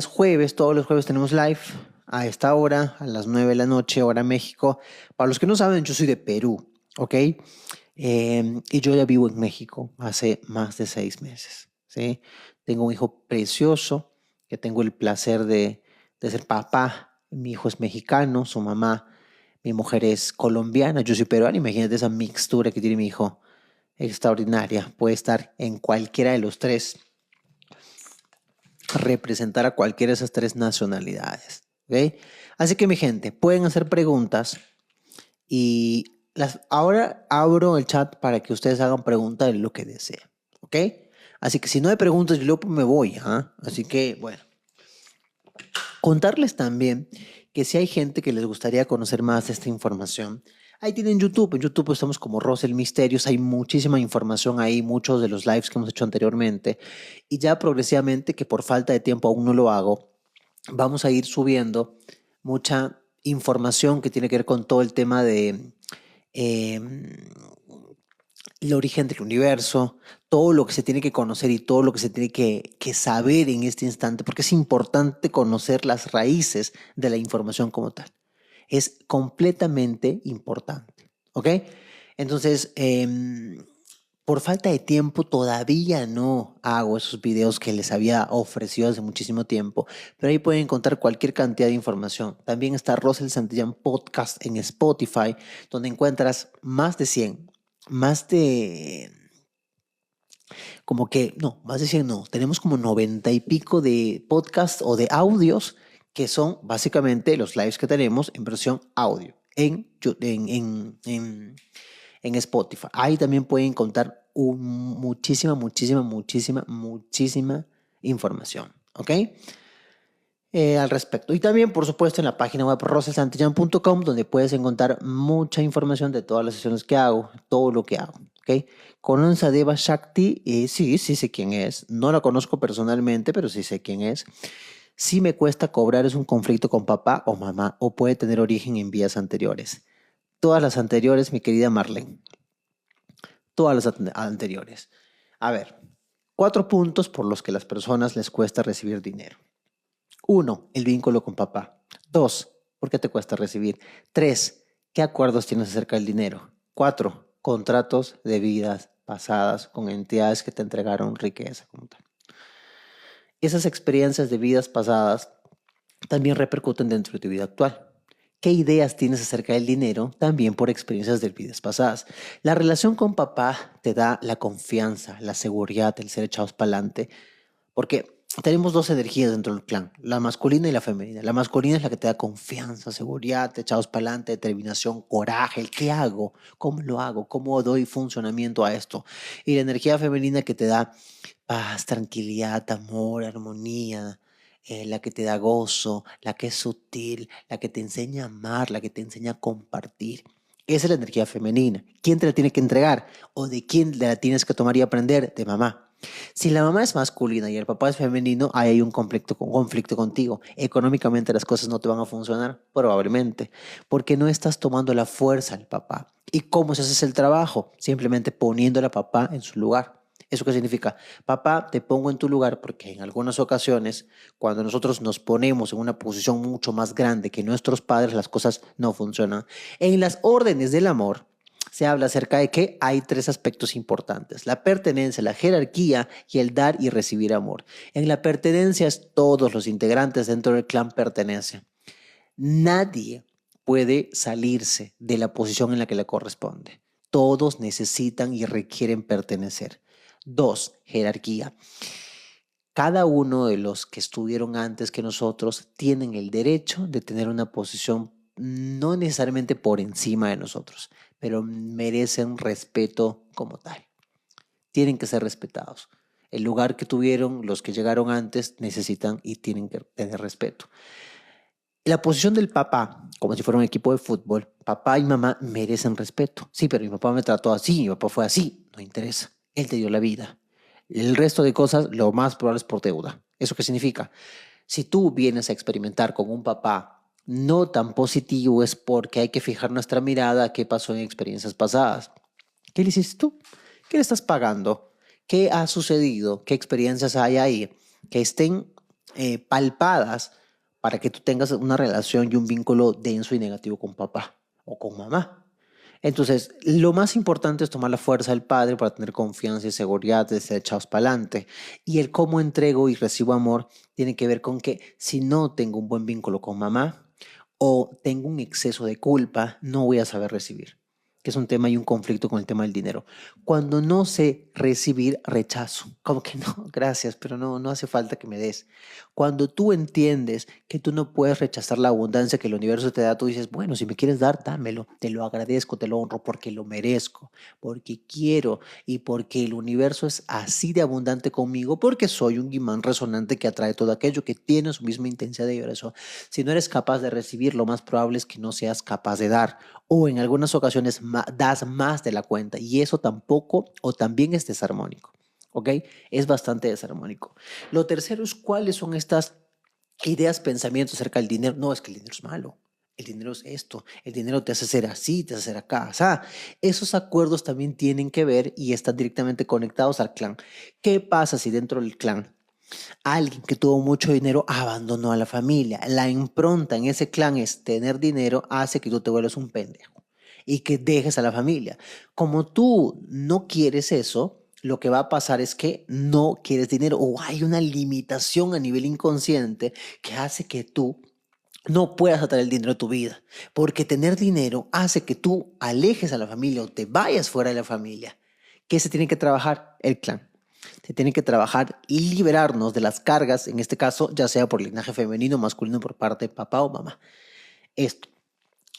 Speaker 1: jueves, todos los jueves tenemos live a esta hora, a las 9 de la noche, hora México. Para los que no saben, yo soy de Perú, ¿ok? Y yo ya vivo en México hace más de 6 meses, ¿sí? Tengo un hijo precioso, que tengo el placer de ser papá. Mi hijo es mexicano, su mamá, mi mujer es colombiana, yo soy peruano. Imagínate esa mixtura que tiene mi hijo, extraordinaria. Puede estar en cualquiera de los tres, representar a cualquiera de esas tres nacionalidades, ¿ok? Así que mi gente, pueden hacer preguntas y ahora abro el chat para que ustedes hagan preguntas de lo que deseen, ¿ok? Así que si no hay preguntas, yo luego me voy, ¿ah? Así que, bueno, contarles también que si hay gente que les gustaría conocer más de esta información, ahí tienen YouTube. En YouTube estamos como Rosel Misterios. Hay muchísima información ahí, muchos de los lives que hemos hecho anteriormente. Y ya progresivamente, que por falta de tiempo aún no lo hago, vamos a ir subiendo mucha información que tiene que ver con todo el tema de eh, el origen del universo, todo lo que se tiene que conocer y todo lo que se tiene que saber en este instante, porque es importante conocer las raíces de la información como tal. Es completamente importante, ¿ok? Entonces, por falta de tiempo todavía no hago esos videos que les había ofrecido hace muchísimo tiempo, pero ahí pueden encontrar cualquier cantidad de información. También está Rosel Santillán Podcast en Spotify, donde encuentras más de Como que, no, más de 100 no, tenemos como 90 y pico de podcasts o de audios que son básicamente los lives que tenemos en versión audio en Spotify. Ahí también pueden encontrar muchísima información, ¿ok? Al respecto. Y también, por supuesto, en la página web rosasantillán.com, donde puedes encontrar mucha información de todas las sesiones que hago, todo lo que hago. ¿Ok? ¿Conoces a Deva Shakti? Sí sé quién es. No la conozco personalmente, pero sí sé quién es. Si me cuesta cobrar es un conflicto con papá o mamá, o puede tener origen en vías anteriores. Todas las anteriores, mi querida Marlene. Todas las anteriores. A ver, 4 puntos por los que a las personas les cuesta recibir dinero. 1, el vínculo con papá. 2, ¿por qué te cuesta recibir? 3, ¿qué acuerdos tienes acerca del dinero? 4, contratos de vidas pasadas con entidades que te entregaron riqueza como tal. Esas experiencias de vidas pasadas también repercuten dentro de tu vida actual. ¿Qué ideas tienes acerca del dinero? También por experiencias de vidas pasadas. La relación con papá te da la confianza, la seguridad, el ser echados para adelante, porque tenemos dos energías dentro del clan, la masculina y la femenina. La masculina es la que te da confianza, seguridad, echados para adelante, determinación, coraje, el qué hago, cómo lo hago, cómo doy funcionamiento a esto. Y la energía femenina que te da paz, tranquilidad, amor, armonía, la que te da gozo, la que es sutil, la que te enseña a amar, la que te enseña a compartir. Esa es la energía femenina. ¿Quién te la tiene que entregar? ¿O de quién la tienes que tomar y aprender? De mamá. Si la mamá es masculina y el papá es femenino, ahí hay un conflicto contigo. Económicamente las cosas no te van a funcionar, probablemente, porque no estás tomando la fuerza al papá. ¿Y cómo se hace el trabajo? Simplemente poniendo a papá en su lugar. ¿Eso qué significa? Papá, te pongo en tu lugar porque en algunas ocasiones, cuando nosotros nos ponemos en una posición mucho más grande que nuestros padres, las cosas no funcionan. En las órdenes del amor, se habla acerca de que hay 3 aspectos importantes: la pertenencia, la jerarquía y el dar y recibir amor. En la pertenencia es todos los integrantes dentro del clan pertenecen. Nadie puede salirse de la posición en la que le corresponde. Todos necesitan y requieren pertenecer. 2, jerarquía. Cada uno de los que estuvieron antes que nosotros tienen el derecho de tener una posición no necesariamente por encima de nosotros, pero merecen respeto como tal. Tienen que ser respetados. El lugar que tuvieron los que llegaron antes necesitan y tienen que tener respeto. La posición del papá, como si fuera un equipo de fútbol, papá y mamá merecen respeto. Sí, pero mi papá me trató así, mi papá fue así. No interesa. Él te dio la vida. El resto de cosas, lo más probable es por deuda. ¿Eso qué significa? Si tú vienes a experimentar con un papá no tan positivo, es porque hay que fijar nuestra mirada a qué pasó en experiencias pasadas. ¿Qué le hiciste tú? ¿Qué le estás pagando? ¿Qué ha sucedido? ¿Qué experiencias hay ahí que estén palpadas para que tú tengas una relación y un vínculo denso y negativo con papá o con mamá? Entonces, lo más importante es tomar la fuerza del padre para tener confianza y seguridad de ser echados para adelante. Y el cómo entrego y recibo amor tiene que ver con que si no tengo un buen vínculo con mamá o tengo un exceso de culpa, no voy a saber recibir, que es un tema y un conflicto con el tema del dinero. Cuando no sé recibir, rechazo. Como que no, gracias, pero no hace falta que me des. Cuando tú entiendes que tú no puedes rechazar la abundancia que el universo te da, tú dices, bueno, si me quieres dar, dámelo, te lo agradezco, te lo honro porque lo merezco, porque quiero y porque el universo es así de abundante conmigo, porque soy un imán resonante que atrae todo aquello que tiene su misma intensidad de vibración. Si no eres capaz de recibir, lo más probable es que no seas capaz de dar, o en algunas ocasiones das más de la cuenta y eso tampoco o también es desarmónico. ¿Ok? Es bastante desarmónico. Lo tercero es cuáles son estas ideas, pensamientos acerca del dinero. No, es que el dinero es malo. El dinero es esto. El dinero te hace ser así, te hace ser acá. O sea, esos acuerdos también tienen que ver y están directamente conectados al clan. ¿Qué pasa si dentro del clan alguien que tuvo mucho dinero abandonó a la familia? La impronta en ese clan es tener dinero hace que tú te vuelvas un pendejo y que dejes a la familia. Como tú no quieres eso, lo que va a pasar es que no quieres dinero o hay una limitación a nivel inconsciente que hace que tú no puedas atraer el dinero a tu vida. Porque tener dinero hace que tú alejes a la familia o te vayas fuera de la familia. ¿Qué se tiene que trabajar? El clan. Se tiene que trabajar y liberarnos de las cargas, en este caso, ya sea por linaje femenino o masculino por parte de papá o mamá. Esto.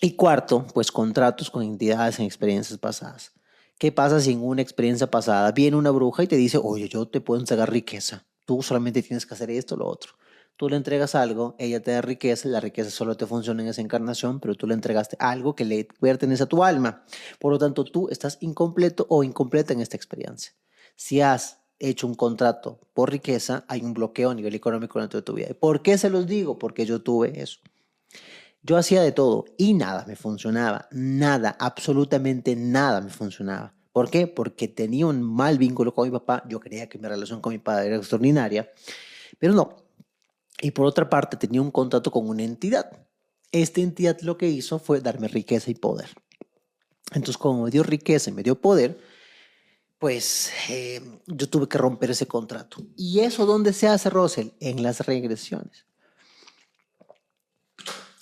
Speaker 1: Y cuarto, pues contratos con entidades en experiencias pasadas. ¿Qué pasa si en una experiencia pasada viene una bruja y te dice, oye, yo te puedo entregar riqueza, tú solamente tienes que hacer esto o lo otro? Tú le entregas algo, ella te da riqueza, la riqueza solo te funciona en esa encarnación, pero tú le entregaste algo que le pertenece a tu alma. Por lo tanto, tú estás incompleto o incompleta en esta experiencia. Si has hecho un contrato por riqueza, hay un bloqueo a nivel económico dentro de tu vida. ¿Y por qué se los digo? Porque yo tuve eso. Yo hacía de todo y nada me funcionaba, nada, absolutamente nada me funcionaba. ¿Por qué? Porque tenía un mal vínculo con mi papá, yo creía que mi relación con mi padre era extraordinaria, pero no. Y por otra parte tenía un contrato con una entidad. Esta entidad lo que hizo fue darme riqueza y poder. Entonces, como me dio riqueza y me dio poder, pues yo tuve que romper ese contrato. ¿Y eso dónde se hace, Rosel? En las regresiones.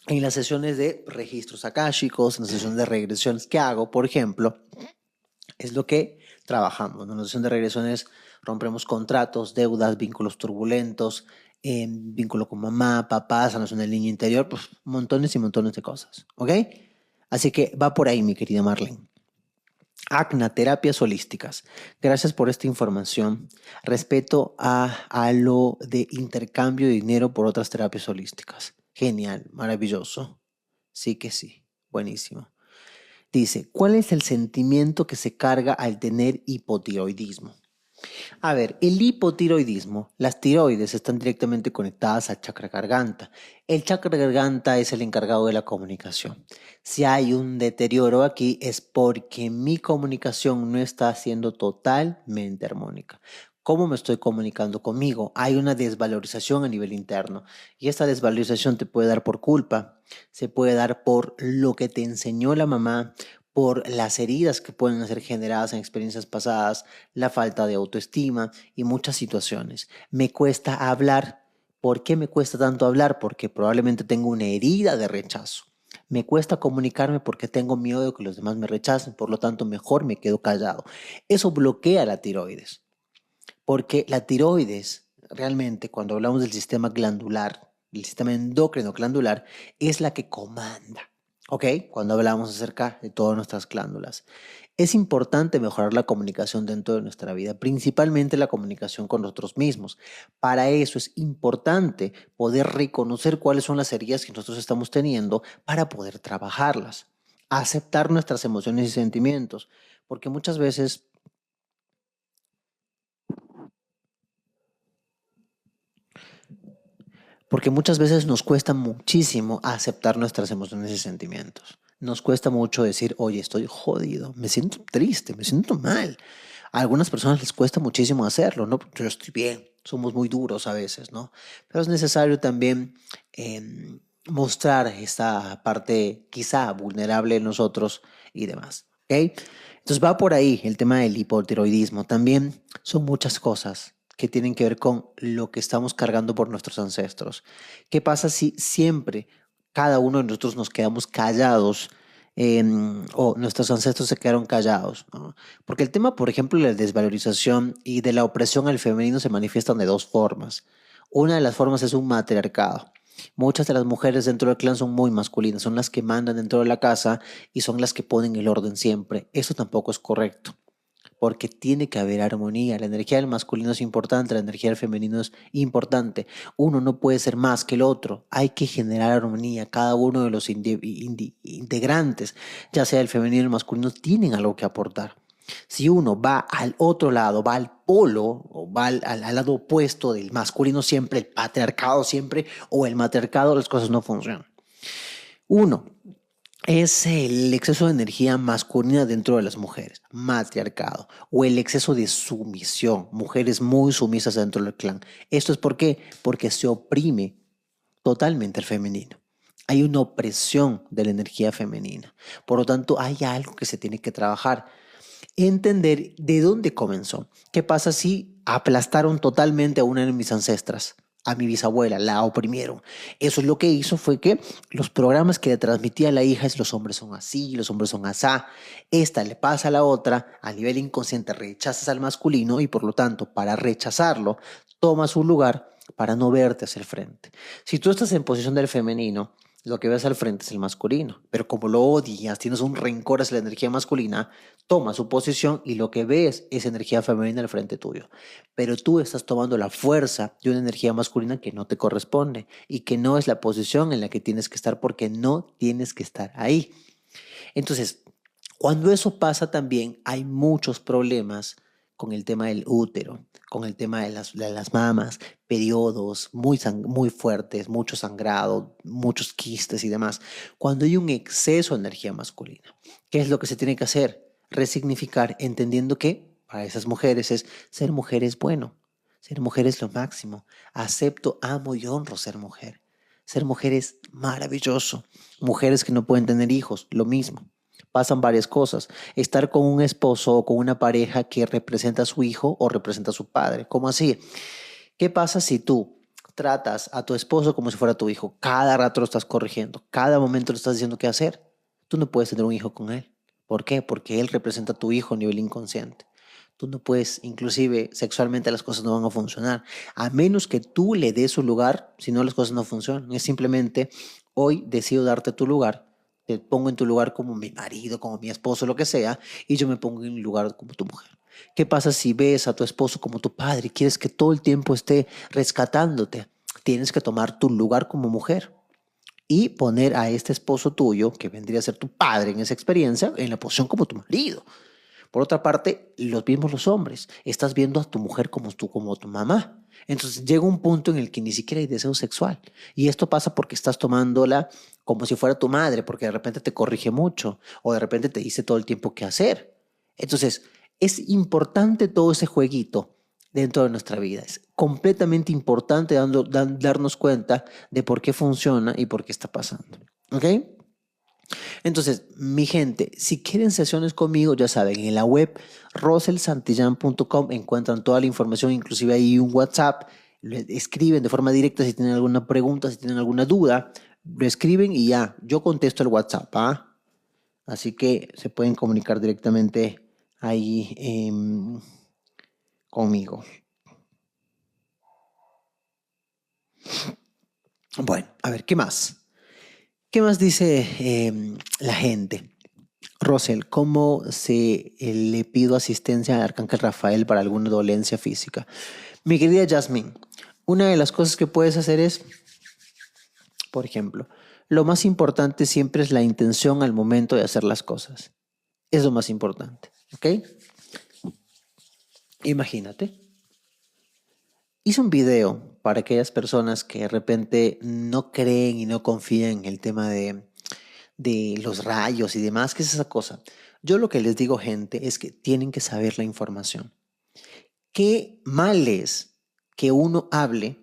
Speaker 1: En las sesiones de registros akáshicos, en las sesiones de regresiones que hago, por ejemplo, es lo que trabajamos. En la sesión de regresiones rompemos contratos, deudas, vínculos turbulentos, vínculo con mamá, papá, sanación del niño interior, pues montones y montones de cosas, ¿ok? Así que va por ahí, mi querida Marlene. ACNA, terapias holísticas. Gracias por esta información. Respeto a lo de intercambio de dinero por otras terapias holísticas. Genial, maravilloso. Sí que sí, buenísimo. Dice, ¿cuál es el sentimiento que se carga al tener hipotiroidismo? A ver, el hipotiroidismo, las tiroides están directamente conectadas al chakra garganta. El chakra garganta es el encargado de la comunicación. Si hay un deterioro aquí es porque mi comunicación no está siendo totalmente armónica. ¿Cómo me estoy comunicando conmigo? Hay una desvalorización a nivel interno y esta desvalorización te puede dar por culpa, se puede dar por lo que te enseñó la mamá, por las heridas que pueden ser generadas en experiencias pasadas, la falta de autoestima y muchas situaciones. Me cuesta hablar. ¿Por qué me cuesta tanto hablar? Porque probablemente tengo una herida de rechazo. Me cuesta comunicarme porque tengo miedo de que los demás me rechacen, por lo tanto mejor me quedo callado. Eso bloquea la tiroides, porque la tiroides realmente cuando hablamos del sistema glandular, el sistema endocrino glandular, es la que comanda. ¿Ok? Cuando hablamos acerca de todas nuestras glándulas. Es importante mejorar la comunicación dentro de nuestra vida, principalmente la comunicación con nosotros mismos. Para eso es importante poder reconocer cuáles son las heridas que nosotros estamos teniendo para poder trabajarlas. Aceptar nuestras emociones y sentimientos, porque muchas veces nos cuesta muchísimo aceptar nuestras emociones y sentimientos. Nos cuesta mucho decir, oye, estoy jodido, me siento triste, me siento mal. A algunas personas les cuesta muchísimo hacerlo, ¿no? Yo estoy bien, somos muy duros a veces, ¿no? Pero es necesario también mostrar esta parte quizá vulnerable en nosotros y demás, ¿ok? Entonces va por ahí el tema del hipotiroidismo. También son muchas cosas que tienen que ver con lo que estamos cargando por nuestros ancestros. ¿Qué pasa si siempre cada uno de nosotros nos quedamos callados o nuestros ancestros se quedaron callados? ¿No? Porque el tema, por ejemplo, de la desvalorización y de la opresión al femenino se manifiestan de dos formas. Una de las formas es un matriarcado. Muchas de las mujeres dentro del clan son muy masculinas, son las que mandan dentro de la casa y son las que ponen el orden siempre. Eso tampoco es correcto porque tiene que haber armonía. La energía del masculino es importante, la energía del femenino es importante. Uno no puede ser más que el otro. Hay que generar armonía. Cada uno de los integrantes, ya sea el femenino o el masculino, tienen algo que aportar. Si uno va al otro lado, va al polo o va al lado opuesto del masculino siempre, el patriarcado siempre o el matriarcado, las cosas no funcionan. Uno, es el exceso de energía masculina dentro de las mujeres, matriarcado, o el exceso de sumisión, mujeres muy sumisas dentro del clan. ¿Esto es por qué? Porque se oprime totalmente el femenino. Hay una opresión de la energía femenina. Por lo tanto, hay algo que se tiene que trabajar. Entender de dónde comenzó. ¿Qué pasa si aplastaron totalmente a una de mis ancestras? a mi bisabuela, la oprimieron. Eso es lo que hizo fue que los programas que le transmitía a la hija es los hombres son así, los hombres son asá. Esta le pasa a la otra, a nivel inconsciente rechazas al masculino y por lo tanto para rechazarlo toma su lugar para no verte hacia el frente. Si tú estás en posición del femenino, lo que ves al frente es el masculino, pero como lo odias, tienes un rencor hacia la energía masculina, toma su posición y lo que ves es energía femenina al frente tuyo. Pero tú estás tomando la fuerza de una energía masculina que no te corresponde y que no es la posición en la que tienes que estar porque no tienes que estar ahí. Entonces, cuando eso pasa también hay muchos problemas con el tema del útero, con el tema de las mamas, periodos muy fuertes, mucho sangrado, muchos quistes y demás. Cuando hay un exceso de energía masculina, ¿qué es lo que se tiene que hacer? Resignificar, entendiendo que para esas mujeres es ser mujer es bueno, ser mujer es lo máximo. Acepto, amo y honro ser mujer. Ser mujer es maravilloso. Mujeres que no pueden tener hijos, lo mismo. Pasan varias cosas. Estar con un esposo o con una pareja que representa a su hijo o representa a su padre. ¿Cómo así? ¿Qué pasa si tú tratas a tu esposo como si fuera tu hijo? Cada rato lo estás corrigiendo, cada momento le estás diciendo qué hacer. Tú no puedes tener un hijo con él. ¿Por qué? Porque él representa a tu hijo a nivel inconsciente. Tú no puedes, inclusive sexualmente las cosas no van a funcionar. A menos que tú le des su lugar, si no las cosas no funcionan. Es simplemente, hoy decido darte tu lugar, te pongo en tu lugar como mi marido, como mi esposo, lo que sea, y yo me pongo en el lugar como tu mujer. ¿Qué pasa si ves a tu esposo como tu padre y quieres que todo el tiempo esté rescatándote? Tienes que tomar tu lugar como mujer y poner a este esposo tuyo, que vendría a ser tu padre en esa experiencia, en la posición como tu marido. Por otra parte, los mismos los hombres. Estás viendo a tu mujer como tu mamá. Entonces llega un punto en el que ni siquiera hay deseo sexual. Y esto pasa porque estás tomándola como si fuera tu madre, porque de repente te corrige mucho o de repente te dice todo el tiempo qué hacer. Entonces, es importante todo ese jueguito dentro de nuestra vida. Es completamente importante darnos cuenta de por qué funciona y por qué está pasando. ¿Ok? Entonces, mi gente, si quieren sesiones conmigo, ya saben, en la web roselsantillán.com encuentran toda la información, inclusive ahí un WhatsApp, le escriben de forma directa si tienen alguna pregunta, si tienen alguna duda, lo escriben y ya, yo contesto el WhatsApp, ¿ah? Así que se pueden comunicar directamente ahí conmigo. Bueno, a ver, ¿qué más? ¿Qué más dice la gente? Rosel, ¿cómo le pido asistencia al Arcángel Rafael para alguna dolencia física? Mi querida Jasmine, una de las cosas que puedes hacer es, por ejemplo, lo más importante siempre es la intención al momento de hacer las cosas. Es lo más importante, ¿ok? Imagínate. Hice un video para aquellas personas que de repente no creen y no confían en el tema de los rayos y demás. ¿Qué es esa cosa? Yo lo que les digo, gente, es que tienen que saber la información. Qué mal es que uno hable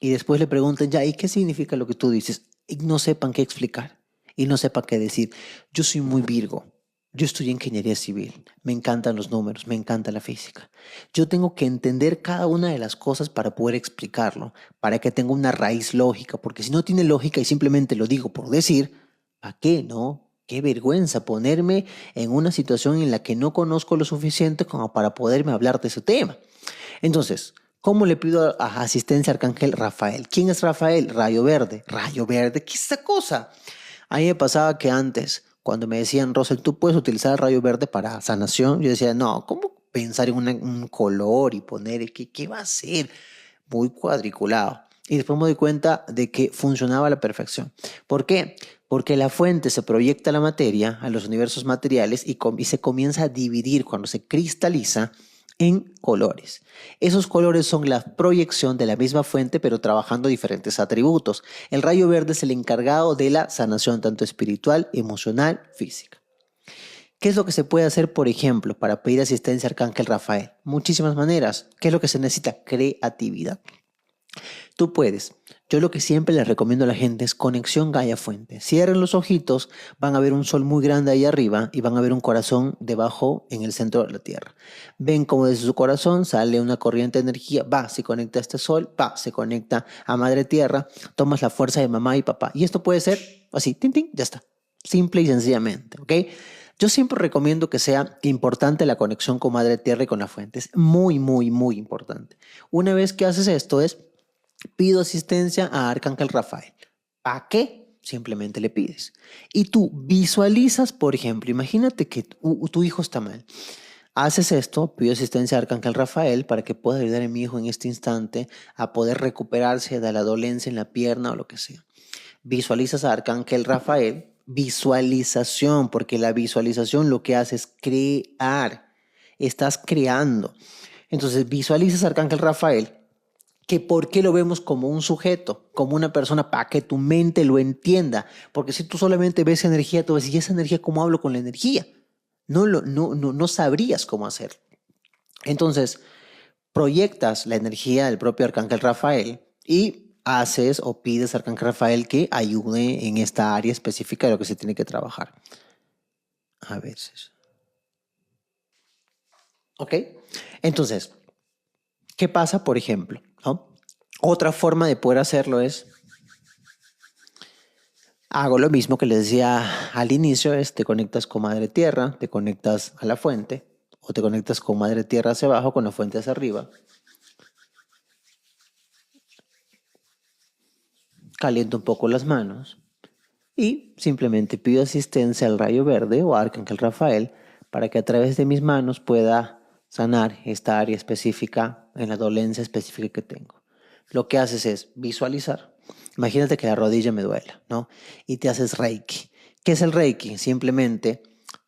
Speaker 1: y después le pregunten, ya, ¿y qué significa lo que tú dices? Y no sepan qué explicar y no sepan qué decir. Yo soy muy Virgo. Yo estudié ingeniería civil. Me encantan los números, me encanta la física. Yo tengo que entender cada una de las cosas para poder explicarlo, para que tenga una raíz lógica, porque si no tiene lógica y simplemente lo digo por decir, ¿a qué no? Qué vergüenza ponerme en una situación en la que no conozco lo suficiente como para poderme hablar de ese tema. Entonces, ¿cómo le pido asistencia a Arcángel Rafael? ¿Quién es Rafael? Rayo Verde. Rayo Verde, ¿qué es esa cosa? A mí me pasaba que antes, cuando me decían, Rosel, tú puedes utilizar el rayo verde para sanación, yo decía, no, ¿cómo pensar en un color y poner, ¿qué va a ser? Muy cuadriculado. Y después me doy cuenta de que funcionaba a la perfección. ¿Por qué? Porque la fuente se proyecta a la materia, a los universos materiales, y se comienza a dividir cuando se cristaliza en colores. Esos colores son la proyección de la misma fuente, pero trabajando diferentes atributos. El rayo verde es el encargado de la sanación tanto espiritual, emocional, física. ¿Qué es lo que se puede hacer, por ejemplo, para pedir asistencia a Arcángel Rafael? Muchísimas maneras. ¿Qué es lo que se necesita? Creatividad. Tú puedes. Yo lo que siempre les recomiendo a la gente es conexión Gaia-Fuente. Cierren los ojitos, van a ver un sol muy grande ahí arriba y van a ver un corazón debajo en el centro de la Tierra. Ven como desde su corazón sale una corriente de energía, va, se conecta a este sol, va, se conecta a Madre Tierra, tomas la fuerza de mamá y papá. Y esto puede ser así, tin, tin, ya está. Simple y sencillamente, ¿ok? Yo siempre recomiendo que sea importante la conexión con Madre Tierra y con la fuente. Es muy, muy, muy importante. Una vez que haces esto es pido asistencia a Arcángel Rafael. ¿Para qué? Simplemente le pides. Y tú visualizas, por ejemplo, imagínate que tu hijo está mal. Haces esto, pido asistencia a Arcángel Rafael para que pueda ayudar a mi hijo en este instante a poder recuperarse de la dolencia en la pierna o lo que sea. Visualizas a Arcángel Rafael, visualización, porque la visualización lo que hace es crear. Estás creando. Entonces visualizas a Arcángel Rafael, que por qué lo vemos como un sujeto, como una persona, para que tu mente lo entienda. Porque si tú solamente ves energía, tú vas a decir, ¿y esa energía cómo hablo con la energía? No sabrías cómo hacerlo. Entonces, proyectas la energía del propio Arcángel Rafael y haces o pides a Arcángel Rafael que ayude en esta área específica de lo que se tiene que trabajar. A veces. ¿Ok? Entonces, ¿qué pasa, por ejemplo? ¿No? Otra forma de poder hacerlo es, hago lo mismo que les decía al inicio, es te conectas con Madre Tierra, te conectas a la fuente, o te conectas con Madre Tierra hacia abajo, con la fuente hacia arriba. Caliento un poco las manos y simplemente pido asistencia al rayo verde o Arcángel Rafael para que a través de mis manos pueda sanar esta área específica en la dolencia específica que tengo. Lo que haces es visualizar. Imagínate que la rodilla me duela, ¿no? Y te haces Reiki. ¿Qué es el Reiki? Simplemente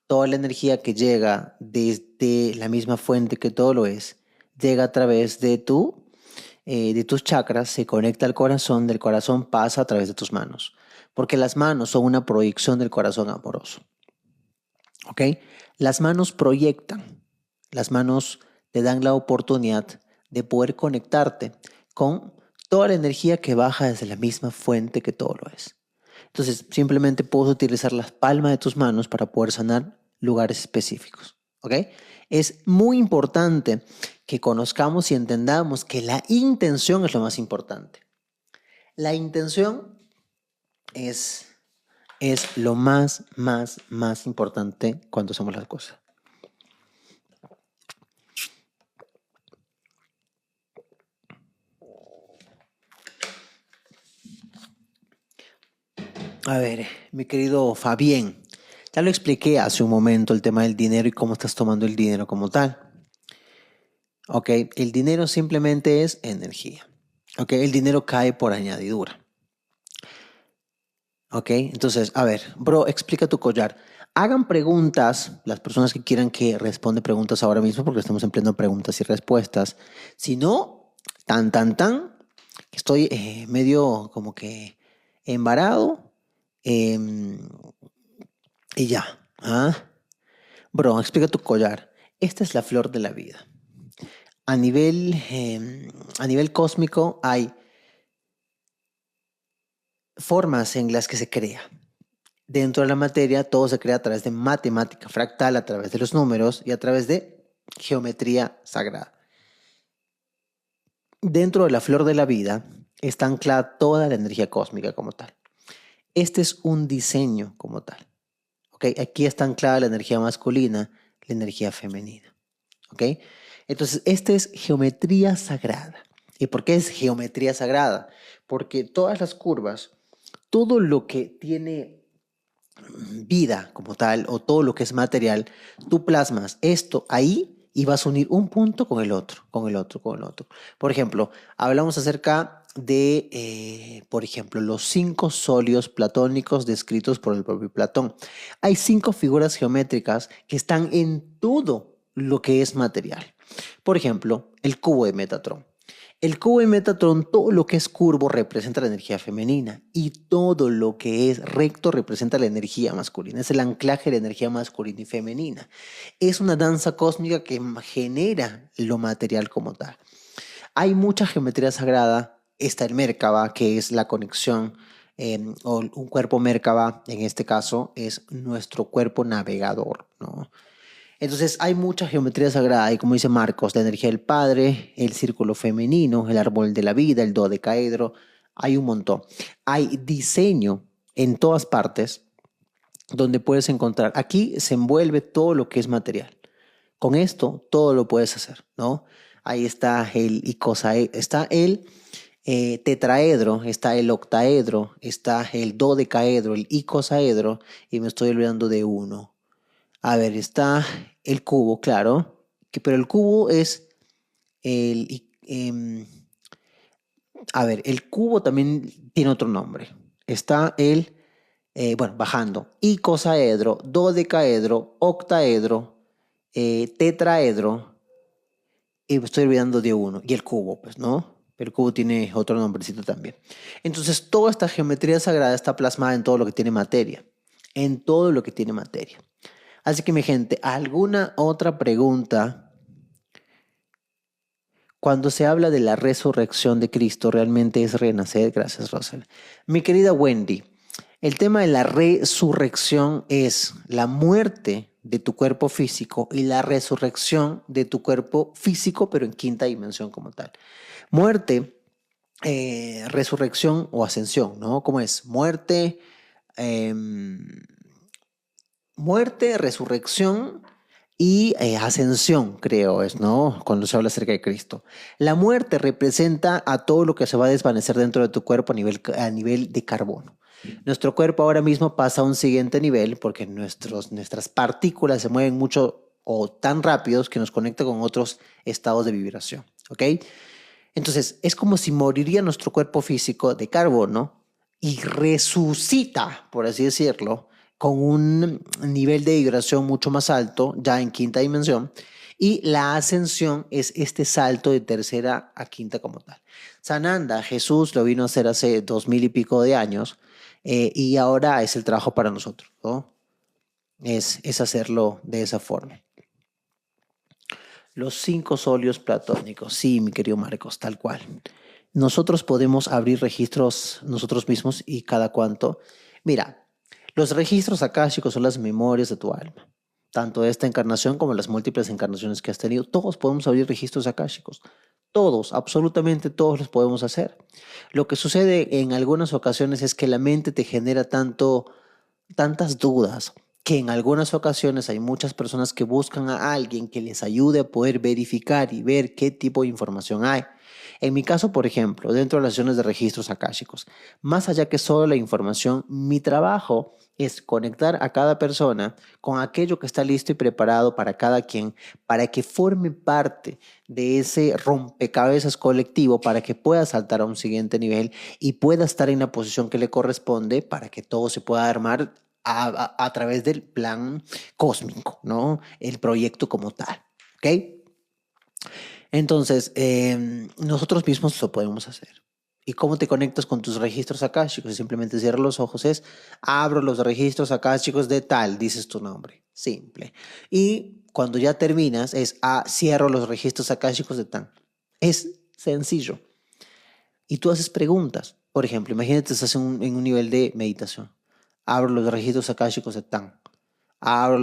Speaker 1: toda la energía que llega desde la misma fuente que todo lo es, llega a través de tus chakras, se conecta al corazón, del corazón pasa a través de tus manos, porque las manos son una proyección del corazón amoroso. ¿Ok? Las manos proyectan, las manos te dan la oportunidad de poder conectarte con toda la energía que baja desde la misma fuente que todo lo es. Entonces, simplemente puedes utilizar las palmas de tus manos para poder sanar lugares específicos. ¿Ok? Es muy importante que conozcamos y entendamos que la intención es lo más importante. La intención es, es lo más importante cuando hacemos las cosas. A ver, mi querido Fabián, ya lo expliqué hace un momento el tema del dinero y cómo estás tomando el dinero como tal. Ok, el dinero simplemente es energía. Ok, el dinero cae por añadidura. Ok, entonces, a ver, bro, explica tu collar. Hagan preguntas, las personas que quieran que responde preguntas ahora mismo, porque estamos empleando preguntas y respuestas. Si no, tan, estoy medio como que embarado em, y ya. ¿Ah? Bro, explica tu collar. Esta es la flor de la vida. A nivel cósmico hay formas en las que se crea. Dentro de la materia todo se crea a través de matemática fractal, a través de los números y a través de geometría sagrada. Dentro de la flor de la vida está anclada toda la energía cósmica como tal. Este es un diseño como tal. ¿Okay? Aquí está anclada la energía masculina, la energía femenina. ¿Okay? Entonces, esta es geometría sagrada. ¿Y por qué es geometría sagrada? Porque todas las curvas, todo lo que tiene vida como tal o todo lo que es material, tú plasmas esto ahí y vas a unir un punto con el otro, con el otro, con el otro. Por ejemplo, hablamos acerca de, por ejemplo, los 5 sólidos platónicos descritos por el propio Platón. Hay 5 figuras geométricas que están en todo lo que es material. Por ejemplo, el cubo de Metatron. El cubo de Metatron, todo lo que es curvo representa la energía femenina y todo lo que es recto representa la energía masculina. Es el anclaje de la energía masculina y femenina. Es una danza cósmica que genera lo material como tal. Hay mucha geometría sagrada está el Merkaba, que es la conexión, o un cuerpo Merkaba, en este caso, es nuestro cuerpo navegador, ¿no? Entonces hay mucha geometría sagrada y como dice Marcos, la energía del Padre, el círculo femenino, el árbol de la vida, el dodecaedro, hay un montón. Hay diseño en todas partes donde puedes encontrar. Aquí se envuelve todo lo que es material. Con esto todo lo puedes hacer, ¿no? Ahí está el icosaedro, está el tetraedro, está el octaedro, está el dodecaedro, el icosaedro y me estoy olvidando de uno. A ver, está el cubo, claro, pero el cubo es el... a ver, el cubo también tiene otro nombre. Está el, bueno, bajando, icosaedro, dodecaedro, octaedro, tetraedro, y me estoy olvidando de uno, y el cubo, pues, ¿no? Pero el cubo tiene otro nombrecito también. Entonces, toda esta geometría sagrada está plasmada en todo lo que tiene materia, en todo lo que tiene materia. Así que mi gente, ¿alguna otra pregunta? Cuando se habla de la resurrección de Cristo, realmente es renacer. Gracias, Rosel. Mi querida Wendy, el tema de la resurrección es la muerte de tu cuerpo físico y la resurrección de tu cuerpo físico, pero en quinta dimensión como tal. Muerte, resurrección o ascensión, ¿no? ¿Cómo es? Muerte, muerte, resurrección y ascensión, creo es, ¿no? Cuando se habla acerca de Cristo. La muerte representa a todo lo que se va a desvanecer dentro de tu cuerpo a nivel de carbono. Nuestro cuerpo ahora mismo pasa a un siguiente nivel porque nuestras partículas se mueven mucho o tan rápidos que nos conecta con otros estados de vibración, ¿ok? Entonces, es como si moriría nuestro cuerpo físico de carbono y resucita, por así decirlo, con un nivel de vibración mucho más alto, ya en quinta dimensión, y la ascensión es este salto de tercera a quinta como tal. Sananda, Jesús lo vino a hacer hace 2000 y pico de años, y ahora es el trabajo para nosotros, ¿no? Es hacerlo de esa forma. Los 5 solios platónicos, sí, mi querido Marcos, tal cual. Nosotros podemos abrir registros nosotros mismos y cada cuanto. Mira, los registros akáshicos son las memorias de tu alma. Tanto esta encarnación como las múltiples encarnaciones que has tenido, todos podemos abrir registros akáshicos. Todos, absolutamente todos los podemos hacer. Lo que sucede en algunas ocasiones es que la mente te genera tantas dudas que en algunas ocasiones hay muchas personas que buscan a alguien que les ayude a poder verificar y ver qué tipo de información hay. En mi caso, por ejemplo, dentro de las sesiones de registros akáshicos, más allá que solo la información, mi trabajo es conectar a cada persona con aquello que está listo y preparado para cada quien, para que forme parte de ese rompecabezas colectivo, para que pueda saltar a un siguiente nivel y pueda estar en la posición que le corresponde para que todo se pueda armar a través del plan cósmico, ¿no? El proyecto como tal, ¿ok? Entonces, nosotros mismos lo podemos hacer. ¿Y cómo te conectas con tus registros akáshicos? Simplemente cierras los ojos, abro los registros akáshicos de tal, dices tu nombre, simple. Y cuando ya terminas, cierro los registros akáshicos de tal. Es sencillo. Y tú haces preguntas. Por ejemplo, imagínate estás en un nivel de meditación. Abro los registros akáshicos de Tan.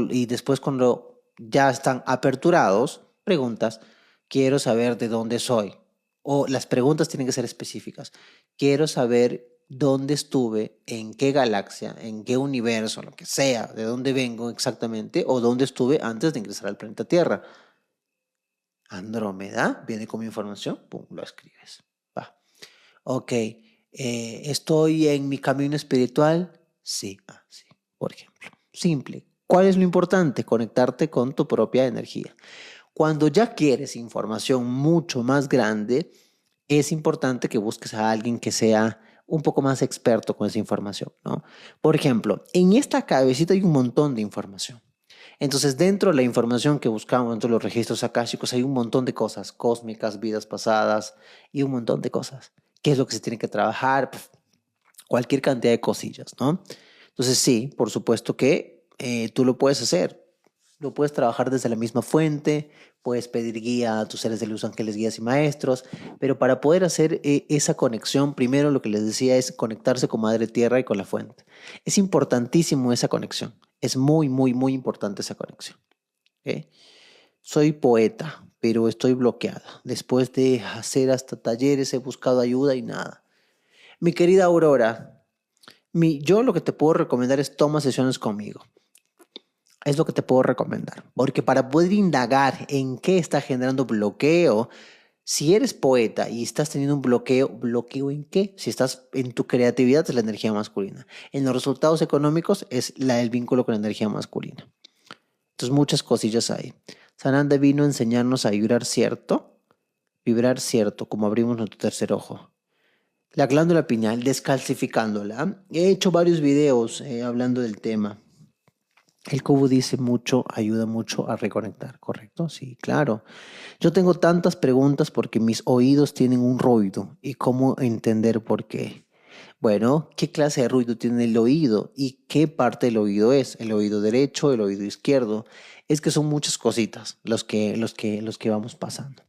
Speaker 1: Y después cuando ya están aperturados, preguntas, quiero saber de dónde soy. O las preguntas tienen que ser específicas. Quiero saber dónde estuve, en qué galaxia, en qué universo, lo que sea, de dónde vengo exactamente, o dónde estuve antes de ingresar al planeta Tierra. Andrómeda, viene como información, pum, lo escribes. Va. Ok, ¿estoy en mi camino espiritual? Sí, sí, por ejemplo. Simple. ¿Cuál es lo importante? Conectarte con tu propia energía. Cuando ya quieres información mucho más grande, es importante que busques a alguien que sea un poco más experto con esa información, ¿no? Por ejemplo, en esta cabecita hay un montón de información. Entonces, dentro de la información que buscamos, dentro de los registros akáshicos, hay un montón de cosas cósmicas, vidas pasadas y un montón de cosas. ¿Qué es lo que se tiene que trabajar? Pues, cualquier cantidad de cosillas, ¿no? Entonces, sí, por supuesto que tú lo puedes hacer. lo puedes trabajar desde la misma fuente, puedes pedir guía a tus seres de luz, ángeles, guías y maestros, pero para poder hacer esa conexión, primero lo que les decía es conectarse con Madre Tierra y con la fuente. Es importantísimo esa conexión, es muy, muy, muy importante esa conexión. ¿Ok? Soy poeta, pero estoy bloqueada. Después de hacer hasta talleres he buscado ayuda y nada. Mi querida Aurora, yo lo que te puedo recomendar es toma sesiones conmigo. Es lo que te puedo recomendar. Porque para poder indagar en qué está generando bloqueo, si eres poeta y estás teniendo un bloqueo, ¿bloqueo en qué? Si estás en tu creatividad es la energía masculina. En los resultados económicos es el vínculo con la energía masculina. Entonces muchas cosillas ahí. Sananda vino a enseñarnos a vibrar cierto, como abrimos nuestro tercer ojo. La glándula pineal, descalcificándola. He hecho varios videos hablando del tema. El cubo dice mucho, ayuda mucho a reconectar, ¿correcto? Sí, claro. Yo tengo tantas preguntas porque mis oídos tienen un ruido y cómo entender por qué. Bueno, ¿qué clase de ruido tiene el oído y qué parte del oído es? ¿El oído derecho, el oído izquierdo? Es que son muchas cositas los que vamos pasando.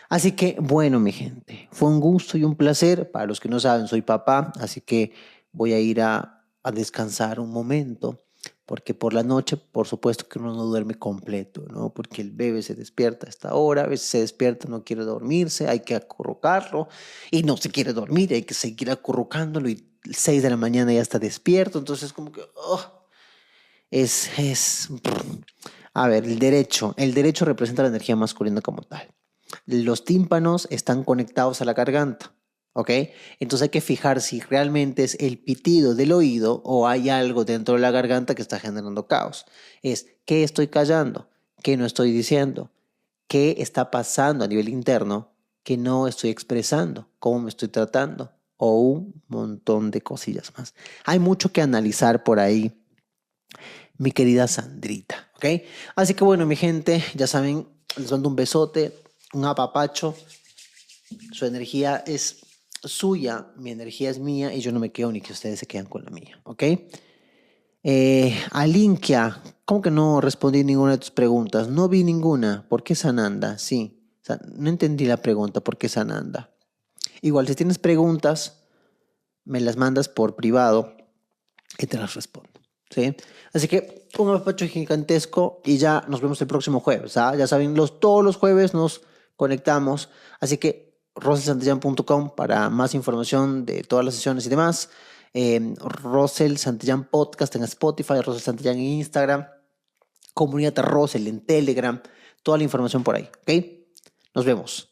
Speaker 1: Así que, bueno, mi gente, fue un gusto y un placer. Para los que no saben, soy papá, así que voy a ir a descansar un momento, porque por la noche, por supuesto que uno no duerme completo, ¿no? Porque el bebé se despierta a esta hora, a veces se despierta, no quiere dormirse, hay que acurrucarlo y no se quiere dormir, hay que seguir acurrucándolo y 6 de la mañana ya está despierto, entonces como que, es, a ver, el derecho representa la energía masculina como tal. Los tímpanos están conectados a la garganta, ¿ok? Entonces hay que fijar si realmente es el pitido del oído o hay algo dentro de la garganta que está generando caos. Es, ¿qué estoy callando? ¿Qué no estoy diciendo? ¿Qué está pasando a nivel interno que no estoy expresando? ¿Cómo me estoy tratando? O un montón de cosillas más. Hay mucho que analizar por ahí, mi querida Sandrita, ¿ok? Así que bueno, mi gente, ya saben, les mando un besote, un apapacho. Su energía es suya, mi energía es mía y yo no me quedo ni que ustedes se quedan con la mía, ¿ok? Alinkia, ¿cómo que no respondí ninguna de tus preguntas? No vi ninguna. ¿Por qué Sananda? Sí, o sea, no entendí la pregunta. ¿Por qué Sananda? Igual, si tienes preguntas, me las mandas por privado y te las respondo. ¿Sí? Así que un apapacho gigantesco y ya nos vemos el próximo jueves. ¿Ah? Ya saben, todos los jueves nos conectamos. Así que roselsantillán.com para más información de todas las sesiones y demás. Rosel Santillán Podcast en Spotify, Rosel Santillán en Instagram, Comunidad Rosel en Telegram, toda la información por ahí. ¿Ok? Nos vemos.